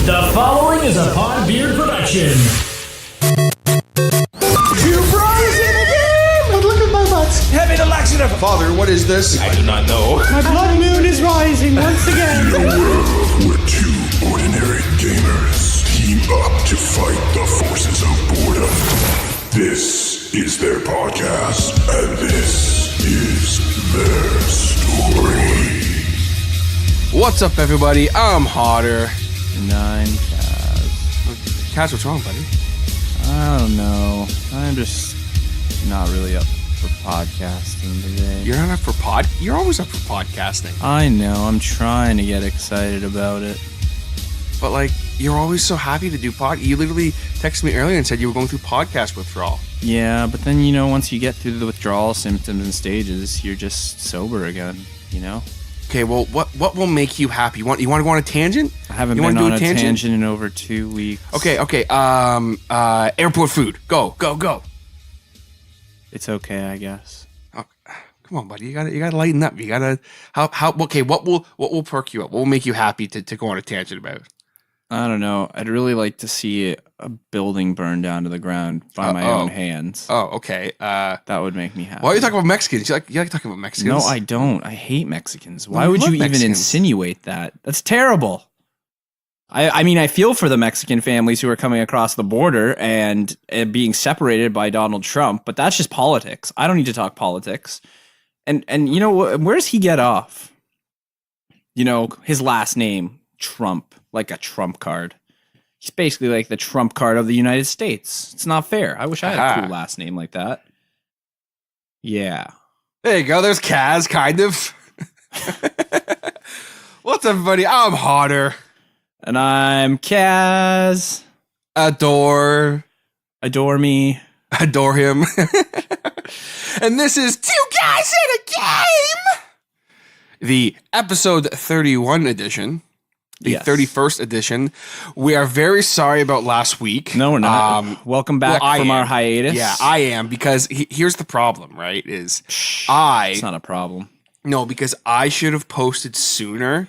The following is a Podbeard production. Two fries in the game! Look at my butt. Heavy the laxative. Father, what is this? I do not know. My blood moon is rising once again. In a world where two ordinary gamers team up to fight the forces of boredom. This is their podcast, and this is their story. What's up, everybody? I'm Hodder. And I'm Caz. Caz, what's wrong, buddy? I don't know. I'm just not really up for podcasting today. You're not up for You're always up for podcasting. I know. I'm trying to get excited about it. But, like, you're always so happy to do You literally texted me earlier and said you were going through podcast withdrawal. Yeah, but then, once you get through the withdrawal symptoms and stages, you're just sober again, Okay, well, what will make you happy? You want to go on a tangent? I haven't been on a tangent in over 2 weeks. Okay. Airport food. Go. It's okay, I guess. Oh, come on, buddy. You gotta lighten up. You gotta okay, what will perk you up? What will make you happy to go on a tangent about? I don't know. I'd really like to see a building burn down to the ground by my own hands. Oh, okay. That would make me happy. Why are you talking about Mexicans? You like talking about Mexicans? No, I don't. I hate Mexicans. Why would you even insinuate that? That's terrible. I mean, I feel for the Mexican families who are coming across the border and being separated by Donald Trump, but that's just politics. I don't need to talk politics. And where does he get off? His last name, Trump, like a Trump card. He's basically like the Trump card of the United States. It's not fair. I wish I had a cool last name like that. Yeah. There you go. There's Caz, kind of. What's up, everybody? I'm Hodder. And I'm Caz. Adore me. Adore him. And this is Two Guys in a Game! The episode 31 edition. The 31st edition. We are very sorry about last week. No, we're not. Welcome back from our hiatus. Yeah, I am, because here's the problem, right? It's not a problem. No, because I should have posted sooner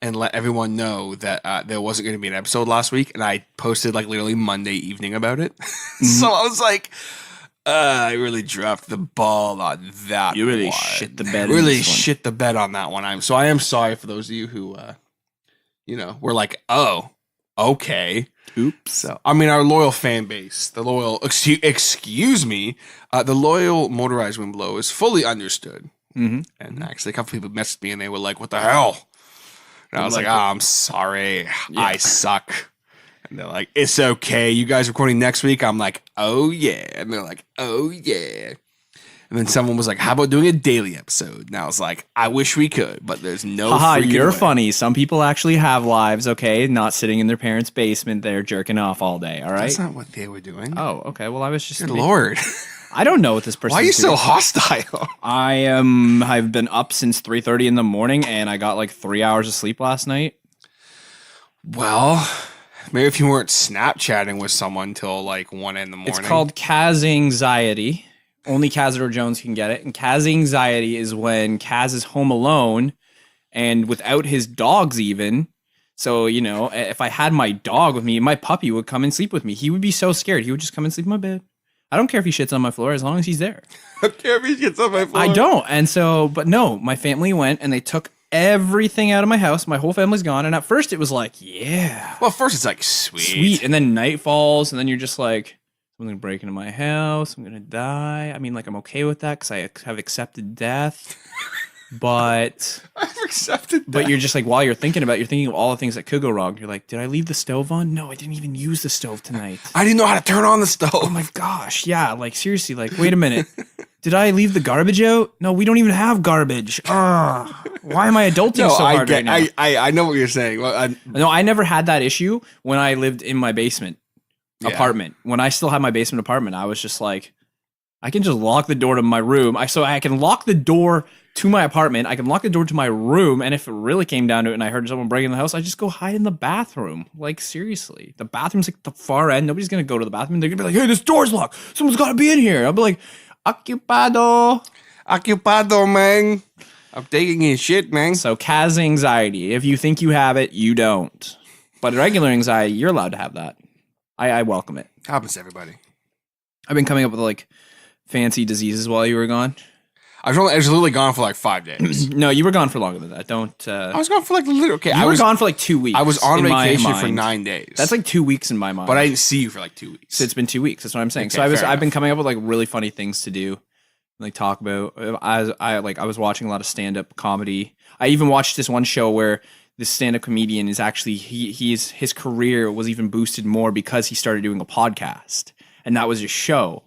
and let everyone know that there wasn't going to be an episode last week, and I posted like literally Monday evening about it. So I was like, I really dropped the ball on that. You really one. shit the bed. Really shit the bed on that one. I am sorry for those of you who, we're like, oh, okay. Oops. So, I mean, our loyal fan base, the loyal motorized wind blow is fully understood. Mm-hmm. And actually, a couple people messaged me and they were like, what the hell? And I was like, I'm sorry. Yeah. I suck. And they're like, it's okay. You guys recording next week? I'm like, oh, yeah. And they're like, oh, yeah. And then someone was like, how about doing a daily episode? And I was like, I wish we could, but there's no freaking you're way. funny. Some people actually have lives, okay? Not sitting in their parents' basement there jerking off all day, all right? That's not what they were doing. Oh, okay. Well, I was just... Good Lord. I don't know what this person... Why are you so hostile? I've been up since 3:30 in the morning, and I got like 3 hours of sleep last night. Well, maybe if you weren't Snapchatting with someone till like 1 in the morning. It's called Caz anxiety. Only Cazador Jones can get it. And Caz anxiety is when Caz is home alone and without his dogs even. So, if I had my dog with me, my puppy would come and sleep with me. He would be so scared. He would just come and sleep in my bed. I don't care if he shits on my floor as long as he's there. I don't care if he shits on my floor. I don't. And so, but no, my family went and they took everything out of my house. My whole family's gone. And at first it was like, yeah. Well, first it's like, sweet. Sweet. And then night falls and then you're just like... I'm going to break into my house. I'm going to die. I mean, like, I'm okay with that because I have accepted death. But... I've accepted death. But you're just like, while you're thinking about it, you're thinking of all the things that could go wrong. You're like, did I leave the stove on? No, I didn't even use the stove tonight. I didn't know how to turn on the stove. Oh my gosh. Yeah, like, seriously, like, wait a minute. Did I leave the garbage out? No, we don't even have garbage. Why am I adulting so hard right now? I know what you're saying. Well, No, I never had that issue when I lived in my basement. Apartment. When I still had my basement apartment, I was just like, I can just lock the door to my room. So I can lock the door to my apartment. I can lock the door to my room. And if it really came down to it and I heard someone breaking in the house, I just go hide in the bathroom. Like, seriously. The bathroom's like the far end. Nobody's going to go to the bathroom. They're going to be like, hey, this door's locked. Someone's got to be in here. I'll be like, Ocupado, man. I'm taking his shit, man. So Caz anxiety. If you think you have it, you don't. But regular anxiety, you're allowed to have that. I welcome it. Happens to everybody. I've been coming up with like fancy diseases while you were gone. I was literally gone for like 5 days. No, you were gone for longer than that. Don't. I was gone for like literally. Okay, you were gone for like 2 weeks. I was on in my vacation for mind. 9 days. That's like 2 weeks in my mind. But I didn't see you for like 2 weeks. So it's been 2 weeks. That's what I'm saying. Okay, So I've been coming up with like really funny things to do, like talk about. I was watching a lot of stand up comedy. I even watched this one show where this stand up comedian is actually his career was even boosted more because he started doing a podcast, and that was his show.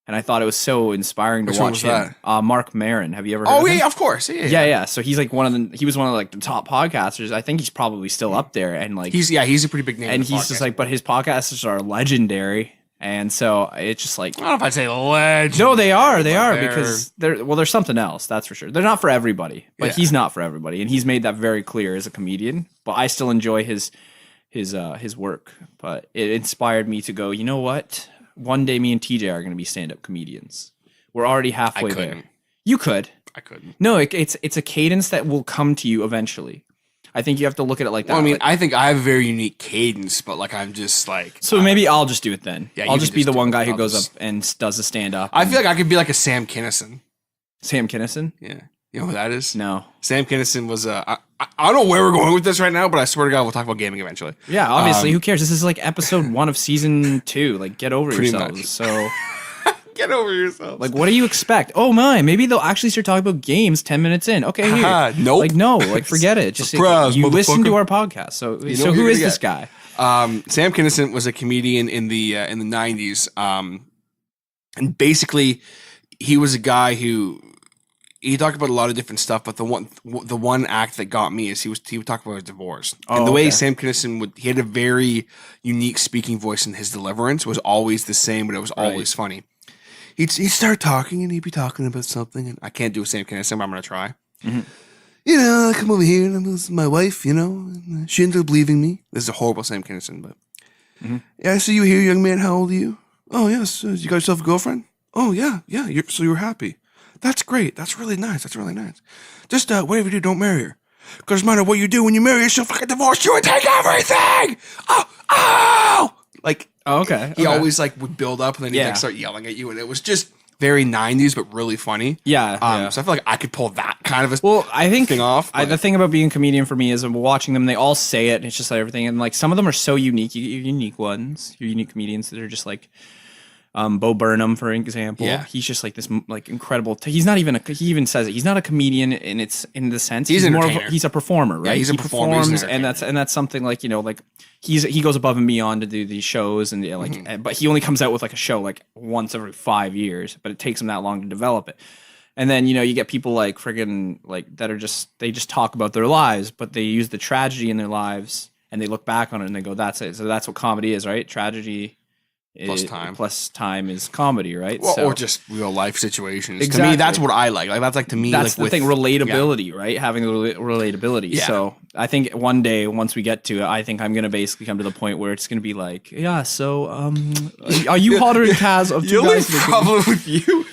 And I thought it was so inspiring to Which one watch was him. Mark Maron. Have you ever heard Oh of him? yeah, of course. Yeah. So he's like he was one of like the top podcasters. I think he's probably still up there. And like He's a pretty big name. and he's just like, but his podcasts are legendary. And so it's just like, I don't know if I'd say legend. no, they are because they're something else. That's for sure. They're not for everybody, but he's not for everybody. And he's made that very clear as a comedian, but I still enjoy his work. But it inspired me to go, you know what? One day me and TJ are going to be stand-up comedians. We're already halfway there. You could. I couldn't. No, it's a cadence that will come to you eventually. I think you have to look at it like that. Well, I mean, like, I think I have a very unique cadence, but like I'm just like. so maybe I'll just do it then. Yeah, I'll just be the one guy who I'll goes just- up and does a stand-up. I feel like I could be like a Sam Kinison. Sam Kinison? Yeah, you know who that is? No. Sam Kinison was I don't know where we're going with this right now, but I swear to God, we'll talk about gaming eventually. Yeah, obviously. Who cares? This is like episode 1 of season 2. Like, get over Pretty yourselves. much. So, Get over yourself. like, what do you expect? Oh my, maybe they'll actually start talking about games 10 minutes in. Okay, here. Nope. Like, no, like, forget it. Just Surprise, you listen to motherfucker. our podcast. So know so what who you're is gonna this guy? Sam Kinison was a comedian in the 90s, and basically he was a guy who he talked about a lot of different stuff. But the one act that got me is he would talk about his divorce, and the way Sam Kinison he had a very unique speaking voice, and his deliverance was always the same, but it was always funny. He'd start talking, and he'd be talking about something, and I can't do a Sam Kinison, but I'm gonna try. Mm-hmm. You know, I come over here and I'm with my wife, you know, and she ended up leaving me. This is a horrible Sam Kinison, but yeah, I see you here, young man. How old are you? Oh, yes. You got yourself a girlfriend? Oh, yeah. So you're happy. That's great. That's really nice. Just whatever you do, don't marry her. Because no matter what you do, when you marry her, she'll fucking divorce you and take everything. Oh! Like, okay. he always like would build up and then he'd like start yelling at you, and it was just very 90s, but really funny. Yeah. So I feel like I could pull that kind of a Well, I think thing off. the thing about being a comedian for me is I'm watching them. They all say it. And it's just like everything, and like some of them are so unique. You get your unique ones, your unique comedians that are just like Bo Burnham, for example. Yeah. He's just like this like incredible. He's not even he even says it. He's not a comedian in the sense. He's more of entertainer. he's a performer, right? Yeah, he's a performer. He's an performs, and that's something like, you know, like he goes above and beyond to do these shows, and like but he only comes out with like a show like once every 5 years, but it takes him that long to develop it. And then, you know, you get people like friggin' like that are they just talk about their lives, but they use the tragedy in their lives and they look back on it and they go, that's it. So that's what comedy is, right? Tragedy plus time is comedy, right? Well, so, or just real life situations. Exactly. To me, that's what I like. Like that's like to me. that's like the thing, relatability, right? Having the relatability. Yeah. So I think one day, once we get to it, I think I'm going to basically come to the point where it's going to be like, yeah, so are you Hodder and Caz of The two only guys? problem with you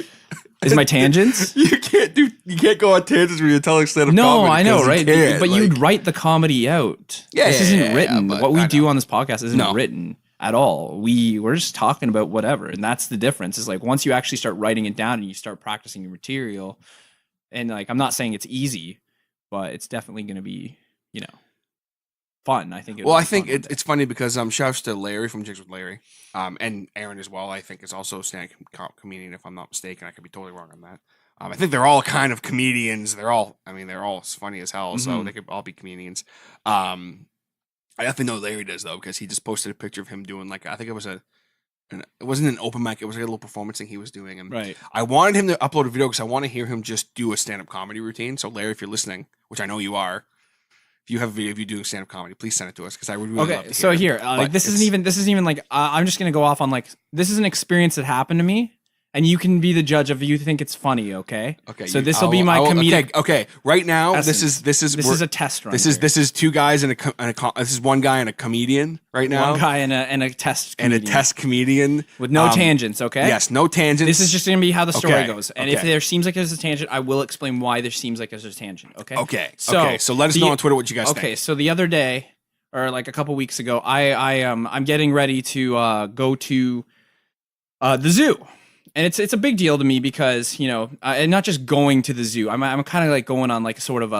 Is my tangents? you can't go on tangents when you're telling stand-up No, comedy I know, because right? you can't, But like- you'd write the comedy out. Yeah, this yeah, isn't yeah, written. but What we I do know. on this podcast isn't No. written at all. We're just talking about whatever, and that's the difference. Is like once you actually start writing it down and you start practicing your material, and like I'm not saying it's easy, but it's definitely going to be, you know, fun. I think. Well, I think it's funny because shouts to Larry from Jigs with Larry, and Aaron as well. I think is also a stand-up comedian, if I'm not mistaken. I could be totally wrong on that. I think they're all kind of comedians. They're all funny as hell, so they could all be comedians. I definitely know Larry does though, because he just posted a picture of him doing like, I think it was it wasn't an open mic, it was like a little performance thing he was doing, and right. I wanted him to upload a video because I want to hear him just do a stand-up comedy routine. So Larry, if you're listening, which I know you are, if you have a video of you doing stand-up comedy, please send it to us because I would really love to hear so it. here, like this isn't even like I'm just gonna go off on like this is an experience that happened to me. And you can be the judge if you think it's funny, okay? Okay. So this will be my comedic. Okay. Right now, essence. this is a test run. This is two guys and this is one guy and a comedian right now. One guy and a test comedian. and a test comedian with no tangents. Okay. Yes, no tangents. This is just gonna be how the story Okay, goes. And if okay. there seems like there's a tangent, I will explain why there seems like there's a tangent. Okay. Okay. So let us know on Twitter what you guys think. Okay. So the other day, or like a couple weeks ago, I'm getting ready to go to the zoo. And it's a big deal to me because, you know, and not just going to the zoo. I'm kind of like going on like sort of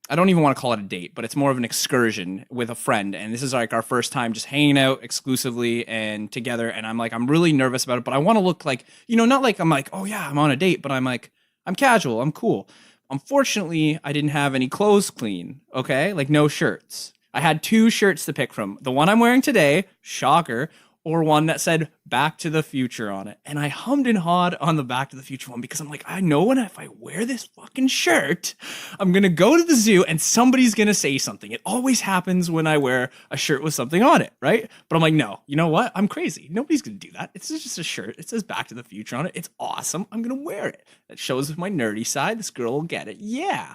I don't even want to call it a date, but it's more of an excursion with a friend. And this is like our first time just hanging out exclusively and together. And I'm really nervous about it, but I want to look like, you know, not like I'm like, oh yeah, I'm on a date, but I'm like, I'm casual, I'm cool. Unfortunately, I didn't have any clothes clean. Okay. Like no shirts. I had 2 shirts to pick from. The one I'm wearing today, shocker, or one that said Back to the Future on it. And I hummed and hawed on the Back to the Future one because I'm like, I know when if I wear this fucking shirt, I'm going to go to the zoo and somebody's going to say something. It always happens when I wear a shirt with something on it, right? But I'm like, no, you know what? I'm crazy. Nobody's going to do that. It's just a shirt. It says Back to the Future on it. It's awesome. I'm going to wear it. That shows my nerdy side. This girl will get it. Yeah.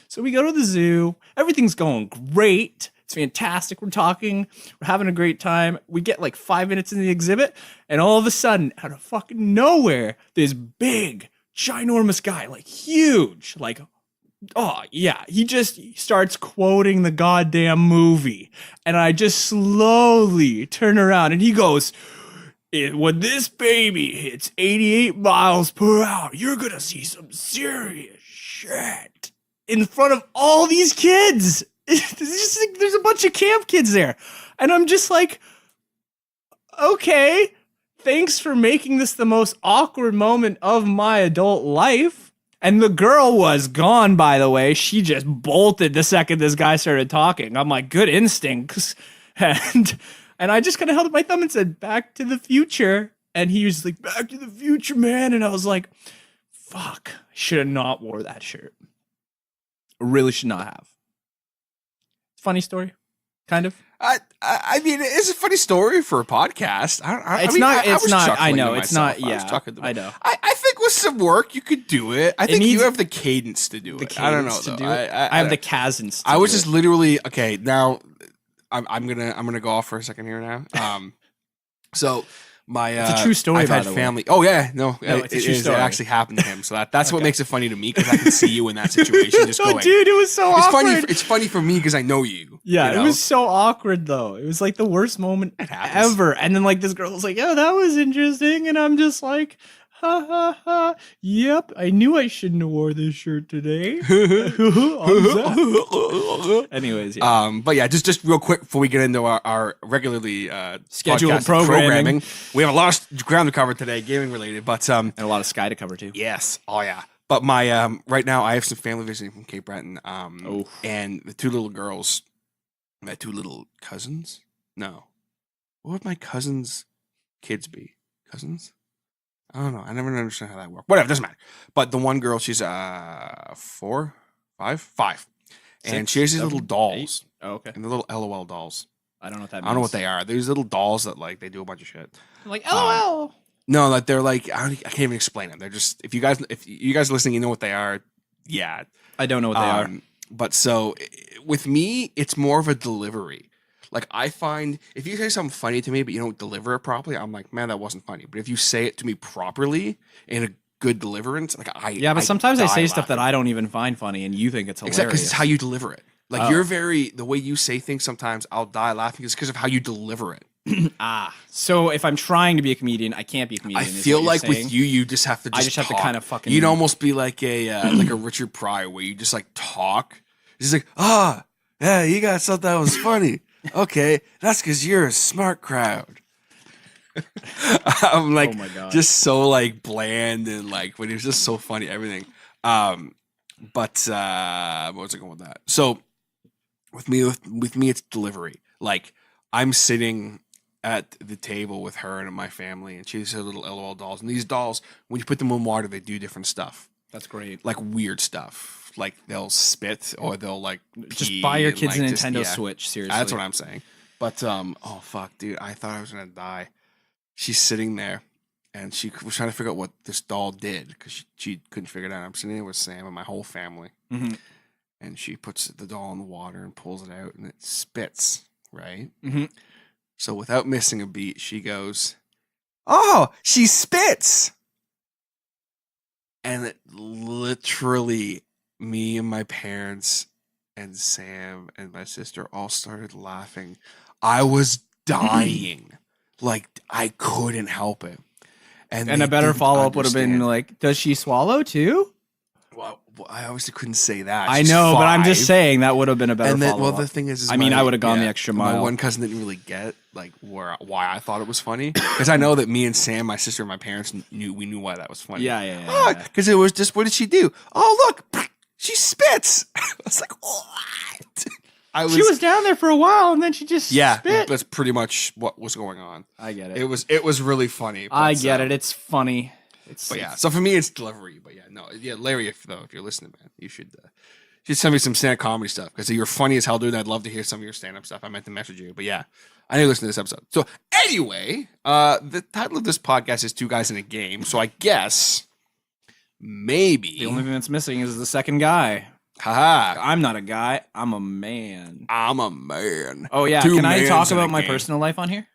So we go to the zoo. Everything's going great. It's fantastic. We're talking. We're having a great time. We get like 5 minutes in the exhibit, and all of a sudden, out of fucking nowhere, this big, ginormous guy, like huge, like, oh yeah, he just starts quoting the goddamn movie. And I just slowly turn around, and he goes, when this baby hits 88 miles per hour, you're gonna see some serious shit in front of all these kids. There's a bunch of camp kids there. And I'm just like, okay, thanks for making this the most awkward moment of my adult life. And the girl was gone, by the way. She just bolted the second this guy started talking. I'm like, good instincts. And I just kind of held up my thumb and said, Back to the Future. And he was like, Back to the Future, man. And I was like, fuck, I should have not wore that shirt. I really should not have. Funny story, kind of. I mean, it's a funny story for a podcast. It's not. I know it's not. Yeah, I know. I think with some work you could do it. I think you have the cadence to do it. I don't know though. I have the cadence. I was just literally okay. Now I'm gonna go off for a second here now. So. It's a true story. I've had family. Oh yeah, no, it's a true story. It actually happened to him. So that's what makes it funny to me because I can see you in that situation. Just going, dude, it was so awkward. It's funny for me because I know you. Yeah, you know? It was so awkward though. It was like the worst moment ever. And then like this girl was like, "Oh, that was interesting," and I'm just like, ha ha ha. Yep, I knew I shouldn't have wore this shirt today. Anyways, yeah. But yeah, just real quick before we get into our regularly scheduled programming, we have a lot of ground to cover today, gaming related, but and a lot of Sky to cover too. Yes, oh yeah. But my right now I have some family visiting from Cape Breton, and the 2 little girls, my 2 little cousins. No, what would my cousins' kids be? Cousins? I don't know. I never understand how that works. Whatever, doesn't matter. But the one girl, she's 4, 5, and she has these little dolls. 8? Oh, okay. And the little LOL dolls. I don't know what that means. I don't know what they are. These little dolls that like they do a bunch of shit. Like LOL. No, like they're like I can't even explain them. They're just if you guys are listening, you know what they are. Yeah, I don't know what they are. But so with me, it's more of a delivery. Like, I find if you say something funny to me, but you don't deliver it properly, I'm like, man, that wasn't funny. But if you say it to me properly in a good deliverance, like but sometimes I say stuff that I don't even find funny, and you think it's hilarious. Exactly, because it's how you deliver it. Like, the way you say things sometimes, I'll die laughing is because of how you deliver it. So if I'm trying to be a comedian, I can't be a comedian. I feel like with you just have to. I just have to kind of fucking. You'd almost be like a Richard Pryor, where you just like talk. He's like, yeah, you guys thought that was funny. Okay, that's because you're a smart crowd. I'm like, just so like bland and like, but it was just so funny, everything. But what was I going with that? So with me, it's delivery. Like I'm sitting at the table with her and my family, and she has her little LOL dolls. And these dolls, when you put them in water, they do different stuff. That's great. Like weird stuff. Like they'll spit or they'll like pee. Just buy your kids a Nintendo Switch, seriously. That's what I'm saying. But oh fuck, dude, I thought I was gonna die. She's sitting there and she was trying to figure out what this doll did because she couldn't figure it out. I'm sitting there with Sam and my whole family. Mm-hmm. And she puts the doll in the water and pulls it out and it spits, right? Mm-hmm. So without missing a beat, she goes, "Oh, she spits!" And it literally, me and my parents and Sam and my sister all started laughing. I was dying. Like, I couldn't help it. And a better follow-up would have been like, does she swallow too? Well, I obviously couldn't say that. I know, but I'm just saying that would have been a better follow-up. Well, the thing is I mean, I would have gone the extra mile. My one cousin didn't really get like why I thought it was funny, because I know that me and Sam, my sister, and my parents knew why that was funny. Yeah. Because it was just, what did she do? Oh, look, she spits. I was like, what? She was down there for a while, and then she just spit. That's pretty much what was going on. I get it. It was really funny. But, I get it. It's funny. So for me, it's delivery. But Larry, if you're listening, man, you should send me some stand-up comedy stuff, because you're funny as hell, dude. I'd love to hear some of your stand-up stuff. I meant to message you, but yeah, I need to listen to this episode. So anyway, the title of this podcast is Two Guys in a Game. So I guess maybe the only thing that's missing is the second guy. Haha. I'm not a guy. I'm a man. I'm a man. Oh yeah. Can I talk about my personal life on here?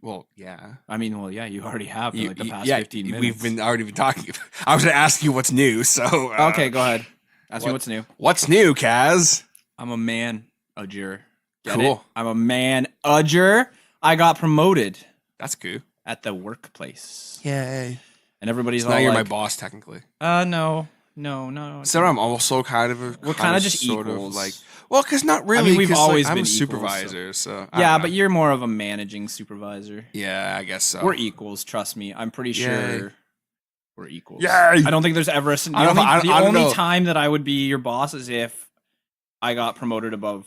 Well, yeah. I mean, you already have for like the past 15 minutes. We've been already been talking. I was going to ask you what's new. So okay, go ahead. Ask me what's new. What's new, Caz? I'm a man-udger. Get Cool. it? I'm a man-udger. I got promoted. That's cool. At the workplace. Yay. And everybody's so all now you're like, my boss, technically. No. So I'm also kind of we're kind of just sort equals. Of like, well, because not really. I mean, we've always I'm been a supervisor, so yeah, but you're more of a managing supervisor. Yeah, I guess so. We're equals. Trust me. I'm pretty sure we're equals. Yeah. I don't think there's ever the only time that I would be your boss is if I got promoted above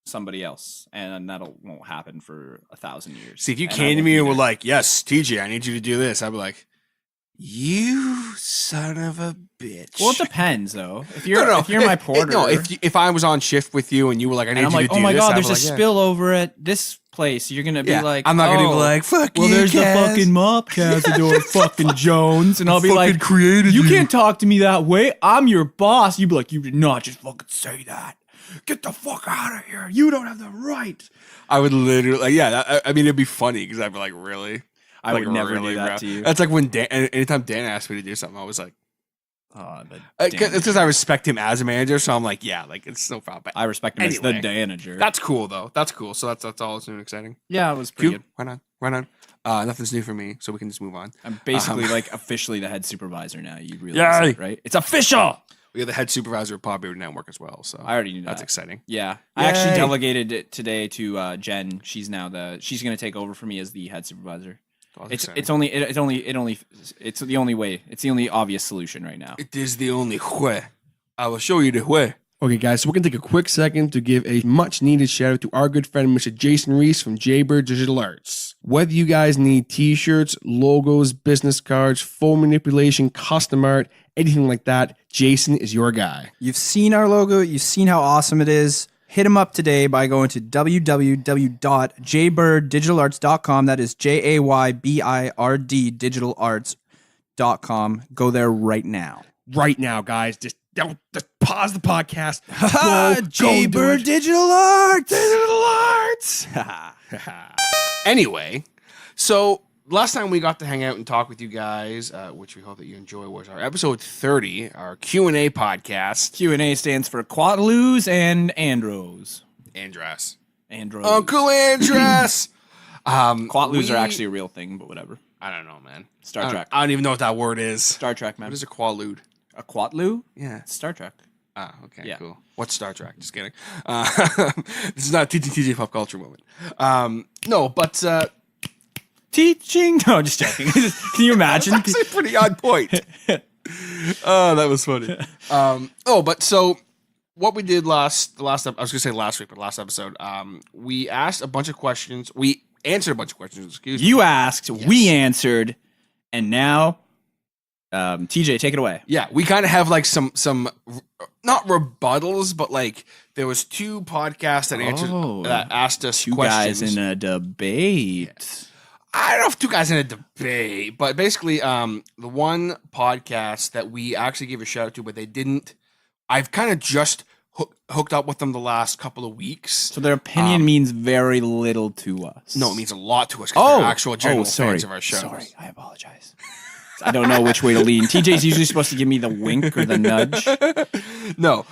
somebody else, and that won't happen for 1,000 years. See, if you came to me and were like, "Yes, TJ, I need you to do this," I'd be like, "You son of a bitch." Well, it depends, though. If you're my porter, if I was on shift with you and you were like, "I need you to do this," oh my god, there's a spill over at this place. You're gonna be like, I'm not gonna be like, "Fuck you." Well, there's Caz. the fucking mop Cazador, fucking Jones, and I'll be like, created "You can't talk to me that way. I'm your boss." You'd be like, "You did not just fucking say that. Get the fuck out of here. You don't have the right." I would literally, I mean, it'd be funny because I'd be like, "Really." I would never do that to you. That's like when anytime Dan asked me to do something, I was like, "Oh, it's because I respect him as a manager." So I'm like, "Yeah, like it's no problem." But I respect him as the manager. That's cool though. That's cool. So that's all that's new and exciting. Yeah, it was pretty good. Right on. Nothing's new for me, so we can just move on. I'm basically like officially the head supervisor now. You realize that, right? It's official. We have the head supervisor of Pod Beard Network as well. So I already knew that. That's exciting. Yeah, I actually delegated it today to Jen. She's now she's going to take over for me as the head supervisor. It's the only way. It's the only obvious solution right now. It is the only way. I will show you the way. Okay, guys, so we're going to take a quick second to give a much-needed shout-out to our good friend, Mr. Jason Reese from Jaybird Digital Arts. Whether you guys need t-shirts, logos, business cards, phone manipulation, custom art, anything like that, Jason is your guy. You've seen our logo. You've seen how awesome it is. Hit him up today by going to www.jaybird.digitalarts.com. That is JAYBIRD digitalarts.com. Go there right now. Right now, guys. Just pause the podcast. Jaybird Digital Arts. Digital Arts. Anyway, so last time we got to hang out and talk with you guys, which we hope that you enjoy, was our episode 30, our Q&A podcast. Q&A stands for Quatloos and Andros. Andras. Uncle Andras. Quatloos are actually a real thing, but whatever. I don't know, man. Star Trek. I don't even know what that word is. Star Trek, man. What is a qualude? A Quatloo? Yeah. It's Star Trek. Ah, okay, Yeah. cool. What's Star Trek? Just kidding. This is not a TTTJ pop culture moment. No, but Teaching? No, just joking. Can you imagine? that's a pretty odd point. Oh, that was funny. But so what we did I was gonna say last week, but last episode, we asked a bunch of questions. We answered a bunch of questions. Excuse me. You asked, we answered, and now, TJ, take it away. Yeah, we kind of have like some not rebuttals, but like there was two podcasts that asked us two questions. guys in a debate. Yeah. I don't know if two guys in a debate, but basically, the one podcast that we actually gave a shout out to, but they didn't. I've kind of just hooked up with them the last couple of weeks. So their opinion means very little to us. No, it means a lot to us because they're actual genuine fans of our show. Sorry, I apologize. I don't know which way to lean. TJ's usually supposed to give me the wink or the nudge. No.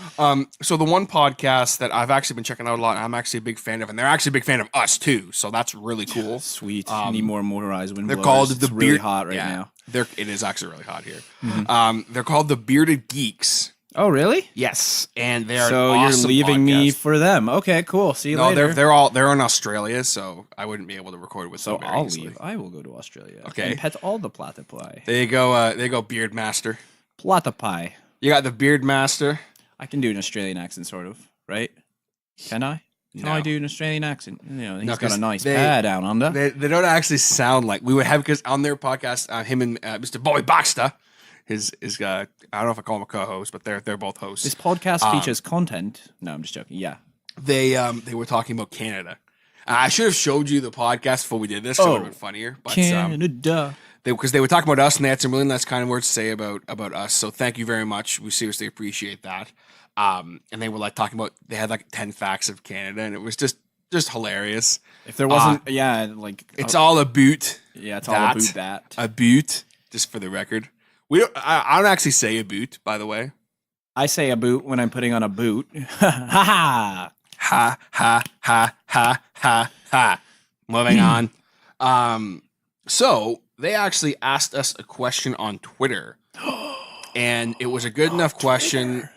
So the one podcast that I've actually been checking out a lot, and I'm actually a big fan of, and they're actually a big fan of us too. So that's really cool. Sweet. Need more motorized wind They're blowers. called It's the really Beard. hot right now. It is actually really hot here. They're called the Bearded Geeks. Oh, really? Yes, and they are. So an awesome you're leaving me podcast. for them. Okay, cool. See you No, later. they're in Australia, so I wouldn't be able to record with So them. very I'll easily. leave. I will go to Australia. Okay. And pet all the platypi. There you go. There you go, Beard Master. Platypi. You got the Beard Master. I can do an Australian accent, sort of, right? Can I? Can No. I do an Australian accent? You know, he's No, got 'cause a nice they- pad down under. They don't actually sound like we would have, because on their podcast, him and Mr. Bobby Baxter, his I don't know if I call him a co-host, but they're both hosts. This podcast features content. No, I'm just joking. Yeah. They were talking about Canada. I should have showed you the podcast before we did this. So it would have been funnier. But Canada. because they were talking about us, and they had some really nice kind words to say about us. So thank you very much. We seriously appreciate that. And they were like talking about, they had like 10 facts of Canada, and it was just hilarious. If there wasn't, like It's all a boot. yeah, it's all about that. A boot, just for the record. I don't actually say a boot, by the way. I say a boot when I'm putting on a boot. Ha ha. Ha ha ha ha ha ha. Moving on. So they actually asked us a question on Twitter, and it was a good enough question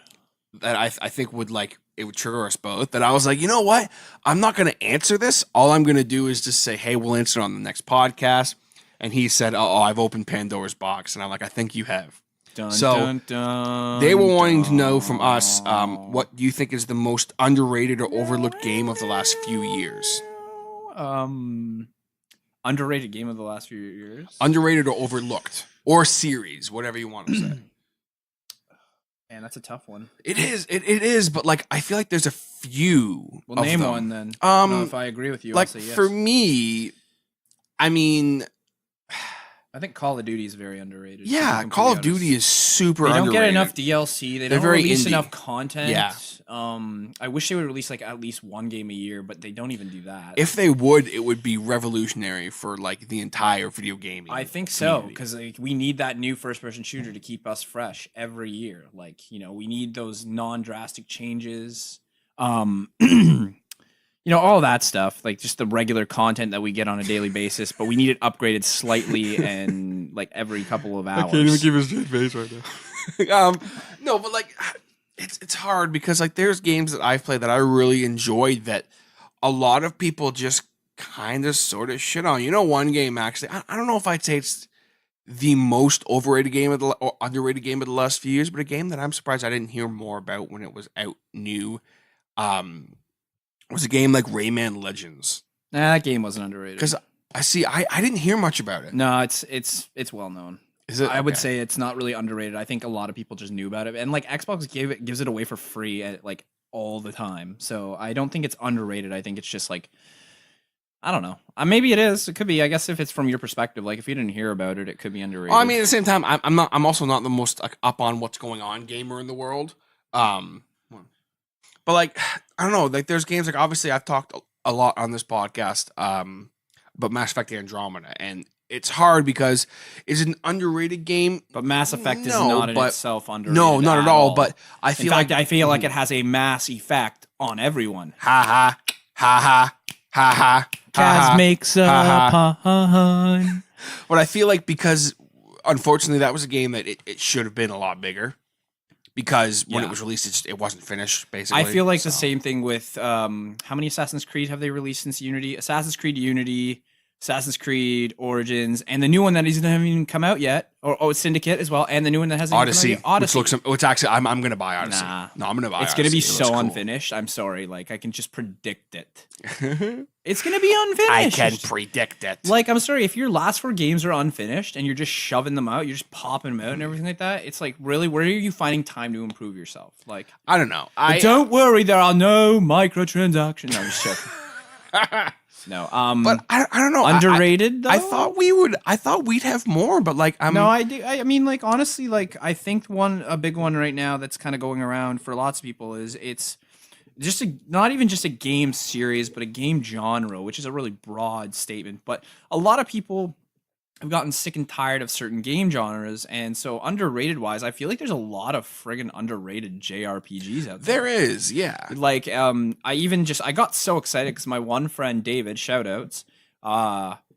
that I think it would trigger us both. That I was like, you know what? I'm not going to answer this. All I'm going to do is just say, hey, we'll answer it on the next podcast. And he said, oh, I've opened Pandora's box. And I'm like, I think you have. Dun, So, dun, dun, They were wanting to know from us, what do you think is the most underrated or overlooked game of the last few years? Underrated game of the last few years. Underrated or overlooked, or series, whatever you want to say. Man, that's a tough one. It is, but like I feel like there's a few. Well, of name them. one then. I don't know if I agree with you. Like I'll say yes. for me, I mean, I think Call of Duty is very underrated. to be yeah, completely Call of honest. Duty is super. They don't underrated. get enough DLC. They They're don't very release indie. enough content. Yeah. I wish they would release like at least one game a year, but they don't even do that. If they would, it would be revolutionary for like the entire video gaming. I think so, community. because like, we need that new first-person shooter to keep us fresh every year. Like, we need those non-drastic changes. All that stuff, like just the regular content that we get on a daily basis, but we need it upgraded slightly and like every couple of hours. give a straight face right now. No, but like it's hard because like there's games that I've played that I really enjoyed that a lot of people just kind of sort of shit on. One game actually, I don't know if I'd say it's the most overrated game or underrated game of the last few years, but a game that I'm surprised I didn't hear more about when it was out new. Was a game like Rayman Legends. Nah, that game wasn't underrated. Because I didn't hear much about it. No, it's well known. Is it? I would Okay. say it's not really underrated. I think a lot of people just knew about it, and like Xbox gives it away for free like all the time. So I don't think it's underrated. I think it's just like, I don't know. Maybe it is. It could be. I guess if it's from your perspective, like if you didn't hear about it, it could be underrated. Well, I mean, at the same time, I'm not. I'm also not the most like up on what's going on gamer in the world. But like, I don't know. Like, there's games like obviously I've talked a lot on this podcast about Mass Effect Andromeda, and it's hard because it's an underrated game. But Mass Effect is No, not in but- itself underrated. No, not at all. But I in feel fact, like I feel like it has a mass effect on everyone. ha ha ha ha ha ha. Caz makes a pun. But I feel like because unfortunately that was a game that it should have been a lot bigger. Because when Yeah. it was released, it wasn't finished, basically. I feel like the So- same thing with how many Assassin's Creed have they released since Unity? Assassin's Creed Unity, Assassin's Creed Origins, and the new one that hasn't even come out yet, or Syndicate as well, and the new one that hasn't Odyssey. even come out yet. Odyssey. Which actually, I'm going to buy Odyssey. Nah. No, I'm going to buy It's Odyssey. going to be It looks so cool. unfinished. I'm sorry. Like, I can just predict it. It's going to be unfinished. I can predict it. Like, I'm sorry, if your last 4 games are unfinished and you're just shoving them out, you're just popping them out and everything like that, it's like, really, where are you finding time to improve yourself? Like, I don't know. but don't worry, there are no microtransactions. No, I'm just joking. No, But I don't know. underrated, though? I thought we'd have more, but like I'm. No, I do. I mean, like, honestly, like, I think a big one right now that's kind of going around for lots of people is it's just not even just a game series, but a game genre, which is a really broad statement. But a lot of people I've gotten sick and tired of certain game genres, and so underrated wise, I feel like there's a lot of friggin' underrated JRPGs out there. There is, yeah. Like, I got so excited because my one friend David, shout outs,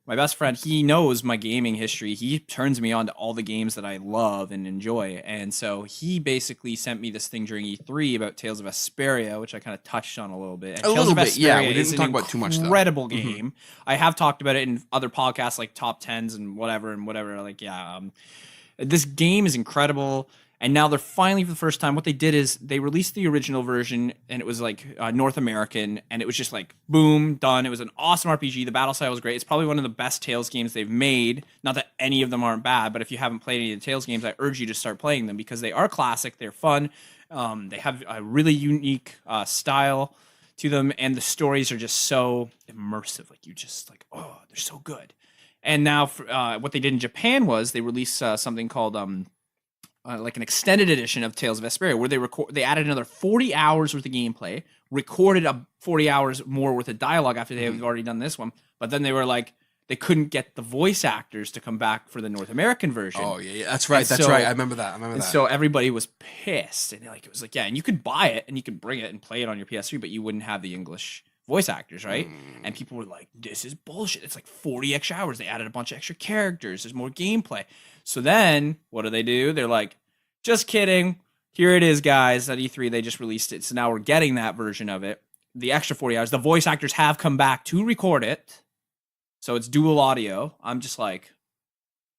my best friend, he knows my gaming history. He turns me on to all the games that I love and enjoy. And so he basically sent me this thing during E3 about Tales of Vesperia, which I kind of touched on a little bit. And Tales of Vesperia, yeah. We didn't talk about too much, though. Incredible game. I have talked about it in other podcasts like top 10s and whatever. Like, this game is incredible. And now they're finally, for the first time, what they did is they released the original version, and it was like North American, and it was just like, boom, done. It was an awesome RPG. The battle style was great. It's probably one of the best Tales games they've made. Not that any of them aren't bad, but if you haven't played any of the Tales games, I urge you to start playing them because they are classic. They're fun. They have a really unique style to them, and the stories are just so immersive. Like, you just like, oh, they're so good. And now what they did in Japan was they released something called... like an extended edition of Tales of Vesperia, where they added another 40 hours worth of gameplay, recorded 40 hours more worth of dialogue after they have already done this one, but then they were like, they couldn't get the voice actors to come back for the North American version. Oh yeah, that's right. That's right. I remember that. So everybody was pissed, and it was like, yeah, and you could buy it and you could bring it and play it on your PS3, but you wouldn't have the English voice actors, right? And people were like, this is bullshit. It's like 40 extra hours. They added a bunch of extra characters. There's more gameplay. So then what do? They're like, just kidding. Here it is, guys. At E3, they just released it. So now we're getting that version of it. The extra 40 hours. The voice actors have come back to record it. So it's dual audio. I'm just like,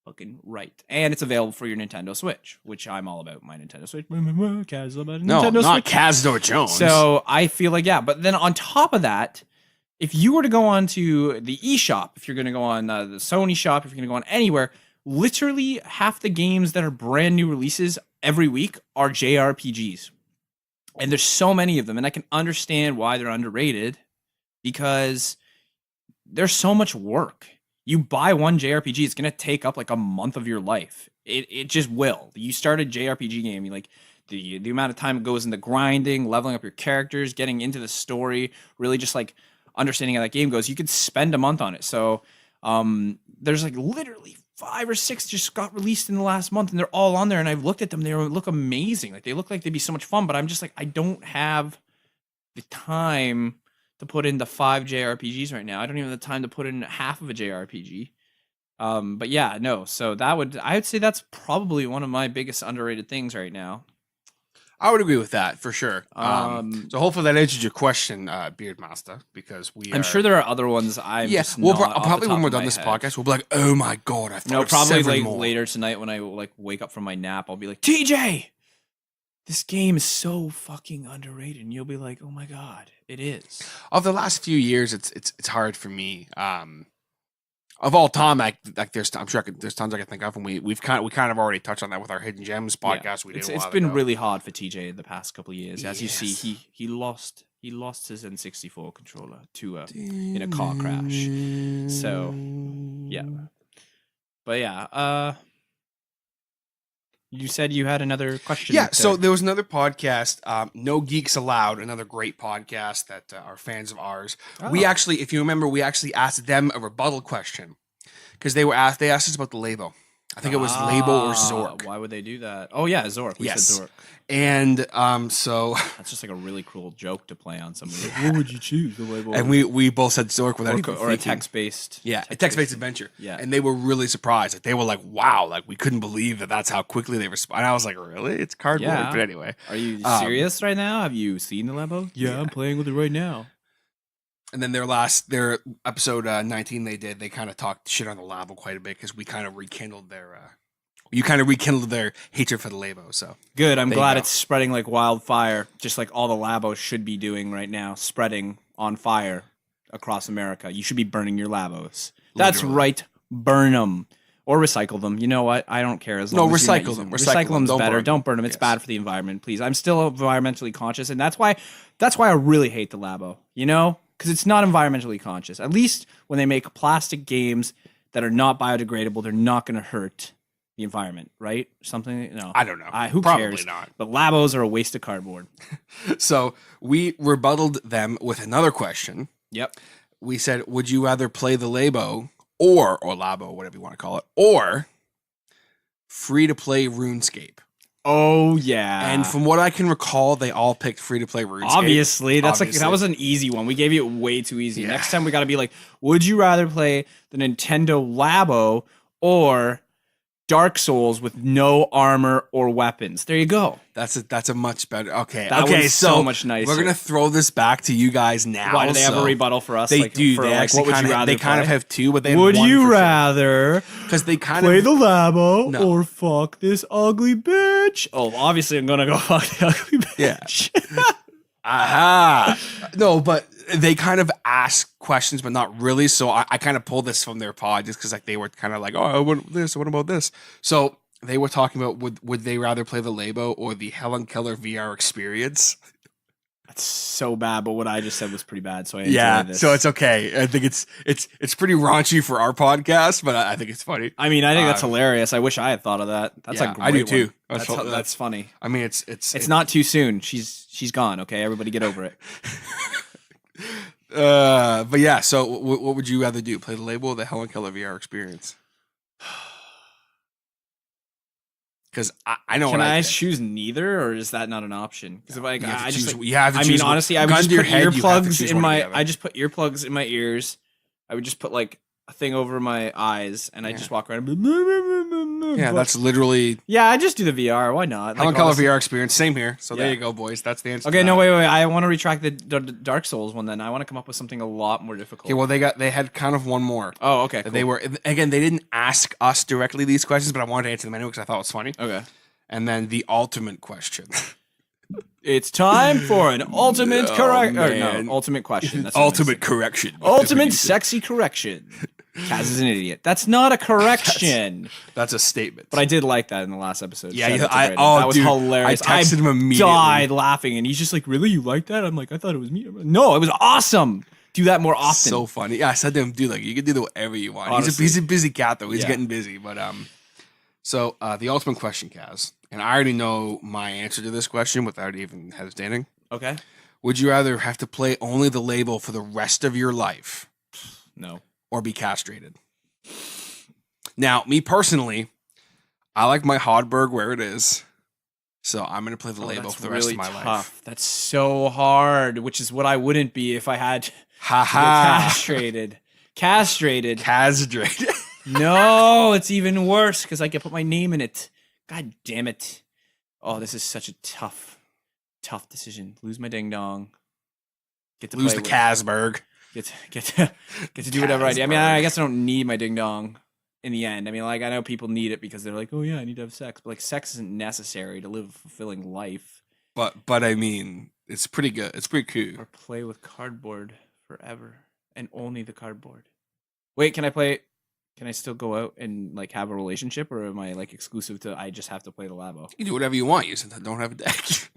fucking right. And it's available for your Nintendo Switch, which I'm all about my Nintendo Switch. No, not Kaz Jones. So I feel like, yeah. But then on top of that, if you were to go on to the eShop, if you're going to go on the Sony shop, if you're going to go on anywhere, literally half the games that are brand new releases every week are JRPGs. And there's so many of them. And I can understand why they're underrated because there's so much work. You buy one JRPG, it's going to take up like a month of your life. It just will. You start a JRPG game, you like the amount of time it goes into grinding, leveling up your characters, getting into the story, really just like understanding how that game goes. You could spend a month on it. So there's like literally 5 or 6 just got released in the last month, and they're all on there. And I've looked at them; they look amazing. Like they look like they'd be so much fun. But I'm just like, I don't have the time to put in the 5 JRPGs right now. I don't even have the time to put in half of a JRPG. But yeah, no. So I would say that's probably one of my biggest underrated things right now. I would agree with that for sure. So hopefully that answers your question, Beardmaster, because I'm sure there are other ones. Probably when we're done this podcast, we'll be like, "Oh my god, I thought probably like more. Later tonight when I like wake up from my nap, I'll be like, TJ, this game is so fucking underrated, and you'll be like, oh my god, it is. Of the last few years, it's hard for me. Of all time, there's tons I can think of, and we kind of already touched on that with our Hidden Gems podcast. Yeah. It's been really hard for TJ the past couple of years. As you see, he lost his N64 controller to in a car crash. So yeah, but yeah. You said you had another question. Yeah, so there was another podcast, No Geeks Allowed, another great podcast that are fans of ours. Oh. If you remember, we actually asked them a rebuttal question because they asked us about the Labo. I think it was Labo or Zork. Why would they do that? Oh yeah, Zork. We said Zork. And so that's just like a really cruel joke to play on somebody. What would you choose? And we both said Zork without even or a text-based. Yeah, a text-based adventure. Yeah. And they were really surprised. Like they were like, "Wow!" Like we couldn't believe that's how quickly they respond. I was like, "Really? It's cardboard." Yeah. But anyway, are you serious right now? Have you seen the Labo? Yeah, I'm playing with it right now. And then their episode 19 they kind of talked shit on the Labo quite a bit because we kind of rekindled their. You kind of rekindled their hatred for the Labo, so good. I'm glad it's spreading like wildfire, just like all the Labos should be doing right now, spreading on fire across America. You should be burning your Labos. That's right, burn them or recycle them. You know what? I don't care as long as recycle them. Recycle them's better. Don't burn them. It's bad for the environment. Please, I'm still environmentally conscious, and that's why I really hate the Labo. You know, because it's not environmentally conscious. At least when they make plastic games that are not biodegradable, they're not going to hurt the environment, right? Something, no. I don't know. Who Probably cares? not. But Labos are a waste of cardboard. So we rebutted them with another question. Yep. We said, would you rather play the Labo or Labo, whatever you want to call it, or free to play RuneScape. Oh yeah. And from what I can recall, they all picked free to play RuneScape. Obviously, that was an easy one. We gave you way too easy. Yeah. Next time we got to be like, would you rather play the Nintendo Labo or Dark Souls with no armor or weapons? There you go. That's a much better. Okay. That okay, one's so much nicer. We're gonna throw this back to you guys now. Why do they have a rebuttal for us? They like, do. For, They like, actually what would you rather they kind of play? have two, but they have Would one you for rather because they kind play of the Labo No. or fuck this ugly bitch? Oh, obviously I'm gonna go fuck the ugly bitch. Yeah. Aha. No, but they kind of ask questions, but not really. So I kind of pulled this from their pod just because like they were kind of like, oh, I want this. What about this? So they were talking about would they rather play the Labo or the Helen Keller VR experience? That's so bad, but what I just said was pretty bad. So I enjoyed this. So it's okay. I think it's pretty raunchy for our podcast, but I think it's funny. I mean, I think that's hilarious. I wish I had thought of that. That's yeah, a great I do too. One. That's funny. I mean, it's not too soon. She's gone. Okay, everybody get over it. But yeah. So what would you rather do? Play the Labo or the Helen Keller VR experience? Because I know. Can what I pick. choose neither, or is that not an option? Because if I have to just choose- like, you have to I mean, choose one. honestly, I would Gun just to your put head, you have to earplugs choose in one or my. the other. I just put earplugs in my ears. I would just put like a thing over my eyes, and I just walk around. Yeah, that's literally Yeah, I just do the VR. Why not? Helen Like, Keller honestly- VR experience. Same here. So there Yeah. you go, boys. That's the answer. Okay, to no, that. wait. I want to retract the Dark Souls one. Then I want to come up with something a lot more difficult. Okay, well they had kind of one more. Oh, okay. Cool. They were again. They didn't ask us directly these questions, but I wanted to answer them anyway because I thought it was funny. Okay. And then the ultimate question. It's time for an ultimate correct. Or man. no, ultimate question. That's what I'm Ultimate correction. Ultimate sexy correction. Kaz is an idiot. That's not a correction. That's a statement. But I did like that in the last episode. Yeah, Shout out to I- Brandon. oh, that was dude, hilarious. I texted him immediately. Died laughing, and he's just like, "Really, you like that?" I'm like, "I thought it was me." I'm like, no, it was awesome. Do that more often. so funny. Yeah, I said to him, dude, like you can do whatever you want. Honestly. He's a busy cat though. He's Yeah. getting busy. But so the ultimate question, Kaz, and I already know my answer to this question without even hesitating. Okay. Would you rather have to play only the label for the rest of your life No. or be castrated? Now, me personally, I like my Hodberg where it is. So I'm going to play the label That's for the rest of my tough. life. That's so hard, which is what I wouldn't be if I had to Ha get ha. castrated. Castrated. Castrated. No, it's even worse because I can put my name in it. God damn it. Oh, this is such a tough decision. Lose my ding dong. Get to Lose play the with- Casberg. Get to do whatever I do. I mean, I guess I don't need my ding dong in the end. I mean, like I know people need it because they're like, oh yeah, I need to have sex, but like sex isn't necessary to live a fulfilling life But I mean, it's pretty good. It's pretty cool. or play with cardboard forever and only the cardboard. Wait, can I play? Can I still go out and like have a relationship, or am I like exclusive to? I just have to play the Labo. You can do whatever you want. You just don't have a deck.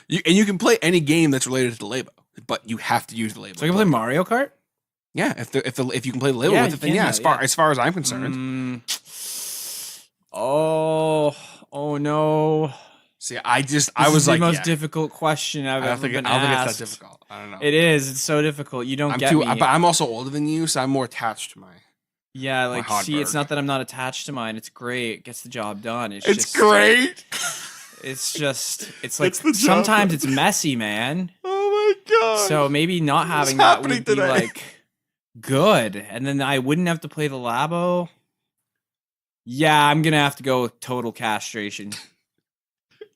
You can play any game that's related to the Labo, but you have to use the Labo. So I can play Mario Kart. Yeah, if you can play the Labo Yeah, with you it, then can yeah. now, As far as I'm concerned. Oh no! See, I This was is like, the most yeah. difficult question I've I don't ever think been it's asked. that difficult. I don't know. It is. It's so difficult. You don't I'm get too, me. but I'm also older than you, so I'm more attached to my. Yeah, like see, it's Hodberg. not that I'm not attached to mine. It's great. It gets the job done. It's just, great. It's just it's like It's the job sometimes done. it's messy, man. Oh my god. So maybe not having What's that happening would be today? like good, and then I wouldn't have to play the Labo. Yeah, I'm gonna have to go with total castration.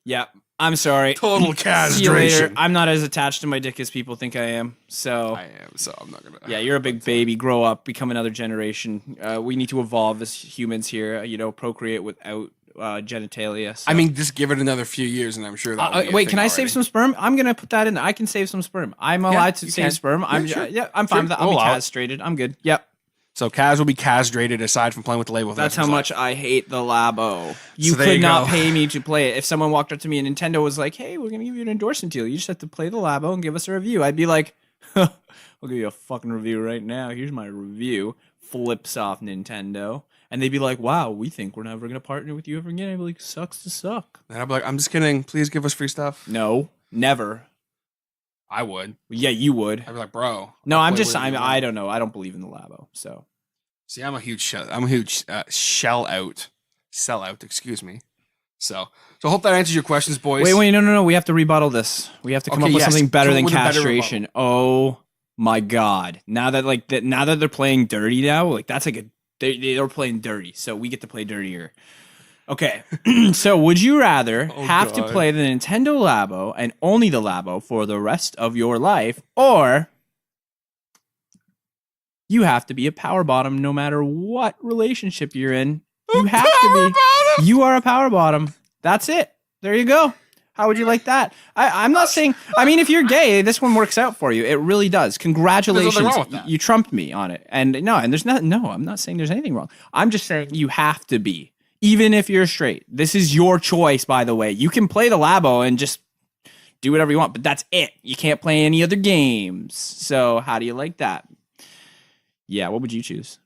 Yep. I'm sorry. Total See you later. castration. I'm not as attached to my dick as people think I am. So I am, so I'm not gonna. yeah, you're a big baby. Grow up. Become another generation. We need to evolve as humans here. Procreate without genitalia. So. I mean, just give it another few years, and I'm sure that. wait. Can I save some sperm? I'm gonna put that in. I can save some sperm. I'm allowed to you save can. sperm. I'm Yeah, sure. I'm fine Sure. with that. I'll We'll be allow it. castrated. I'm good. Yep. So Kaz will be castrated aside from playing with the label. That's how much I hate the Labo. You So there could you not go. pay me to play it. If someone walked up to me and Nintendo was like, "Hey, we're gonna give you an endorsement deal. You just have to play the Labo and give us a review," I'd be like, "I'll give you a fucking review right now. Here's my review." Flips off Nintendo, and they'd be like, "Wow, we think we're never gonna partner with you ever again." I'd be like, "Sucks to suck." And I'd be like, I'm just kidding. Please give us free stuff. No, never. I would. Yeah, you would. I'd be like, bro. No, I'll I'm play just. with you. I don't know. I don't believe in the Labo. So See, I'm a huge shell out, sell out. Excuse me. So I hope that answers your questions, boys. Wait, no. We have to rebuttal this. We have to come up with something better than with a better castration. Oh my god! Now that they're playing dirty now, like that's like they're playing dirty, so we get to play dirtier. Okay, so would you rather have to play the Nintendo Labo and only the Labo for the rest of your life, or you have to be a power bottom no matter what relationship you're in? You have to be. You are a power bottom. That's it. There you go. How would you like that? I'm not saying. I mean, if you're gay, this one works out for you. It really does. Congratulations. There's nothing wrong with that. You trumped me on it. And there's not. No, I'm not saying there's anything wrong. I'm just saying you have to be, even if you're straight. This is your choice, by the way. You can play the Labo and just do whatever you want, but that's it. You can't play any other games. So how do you like that? Yeah, what would you choose?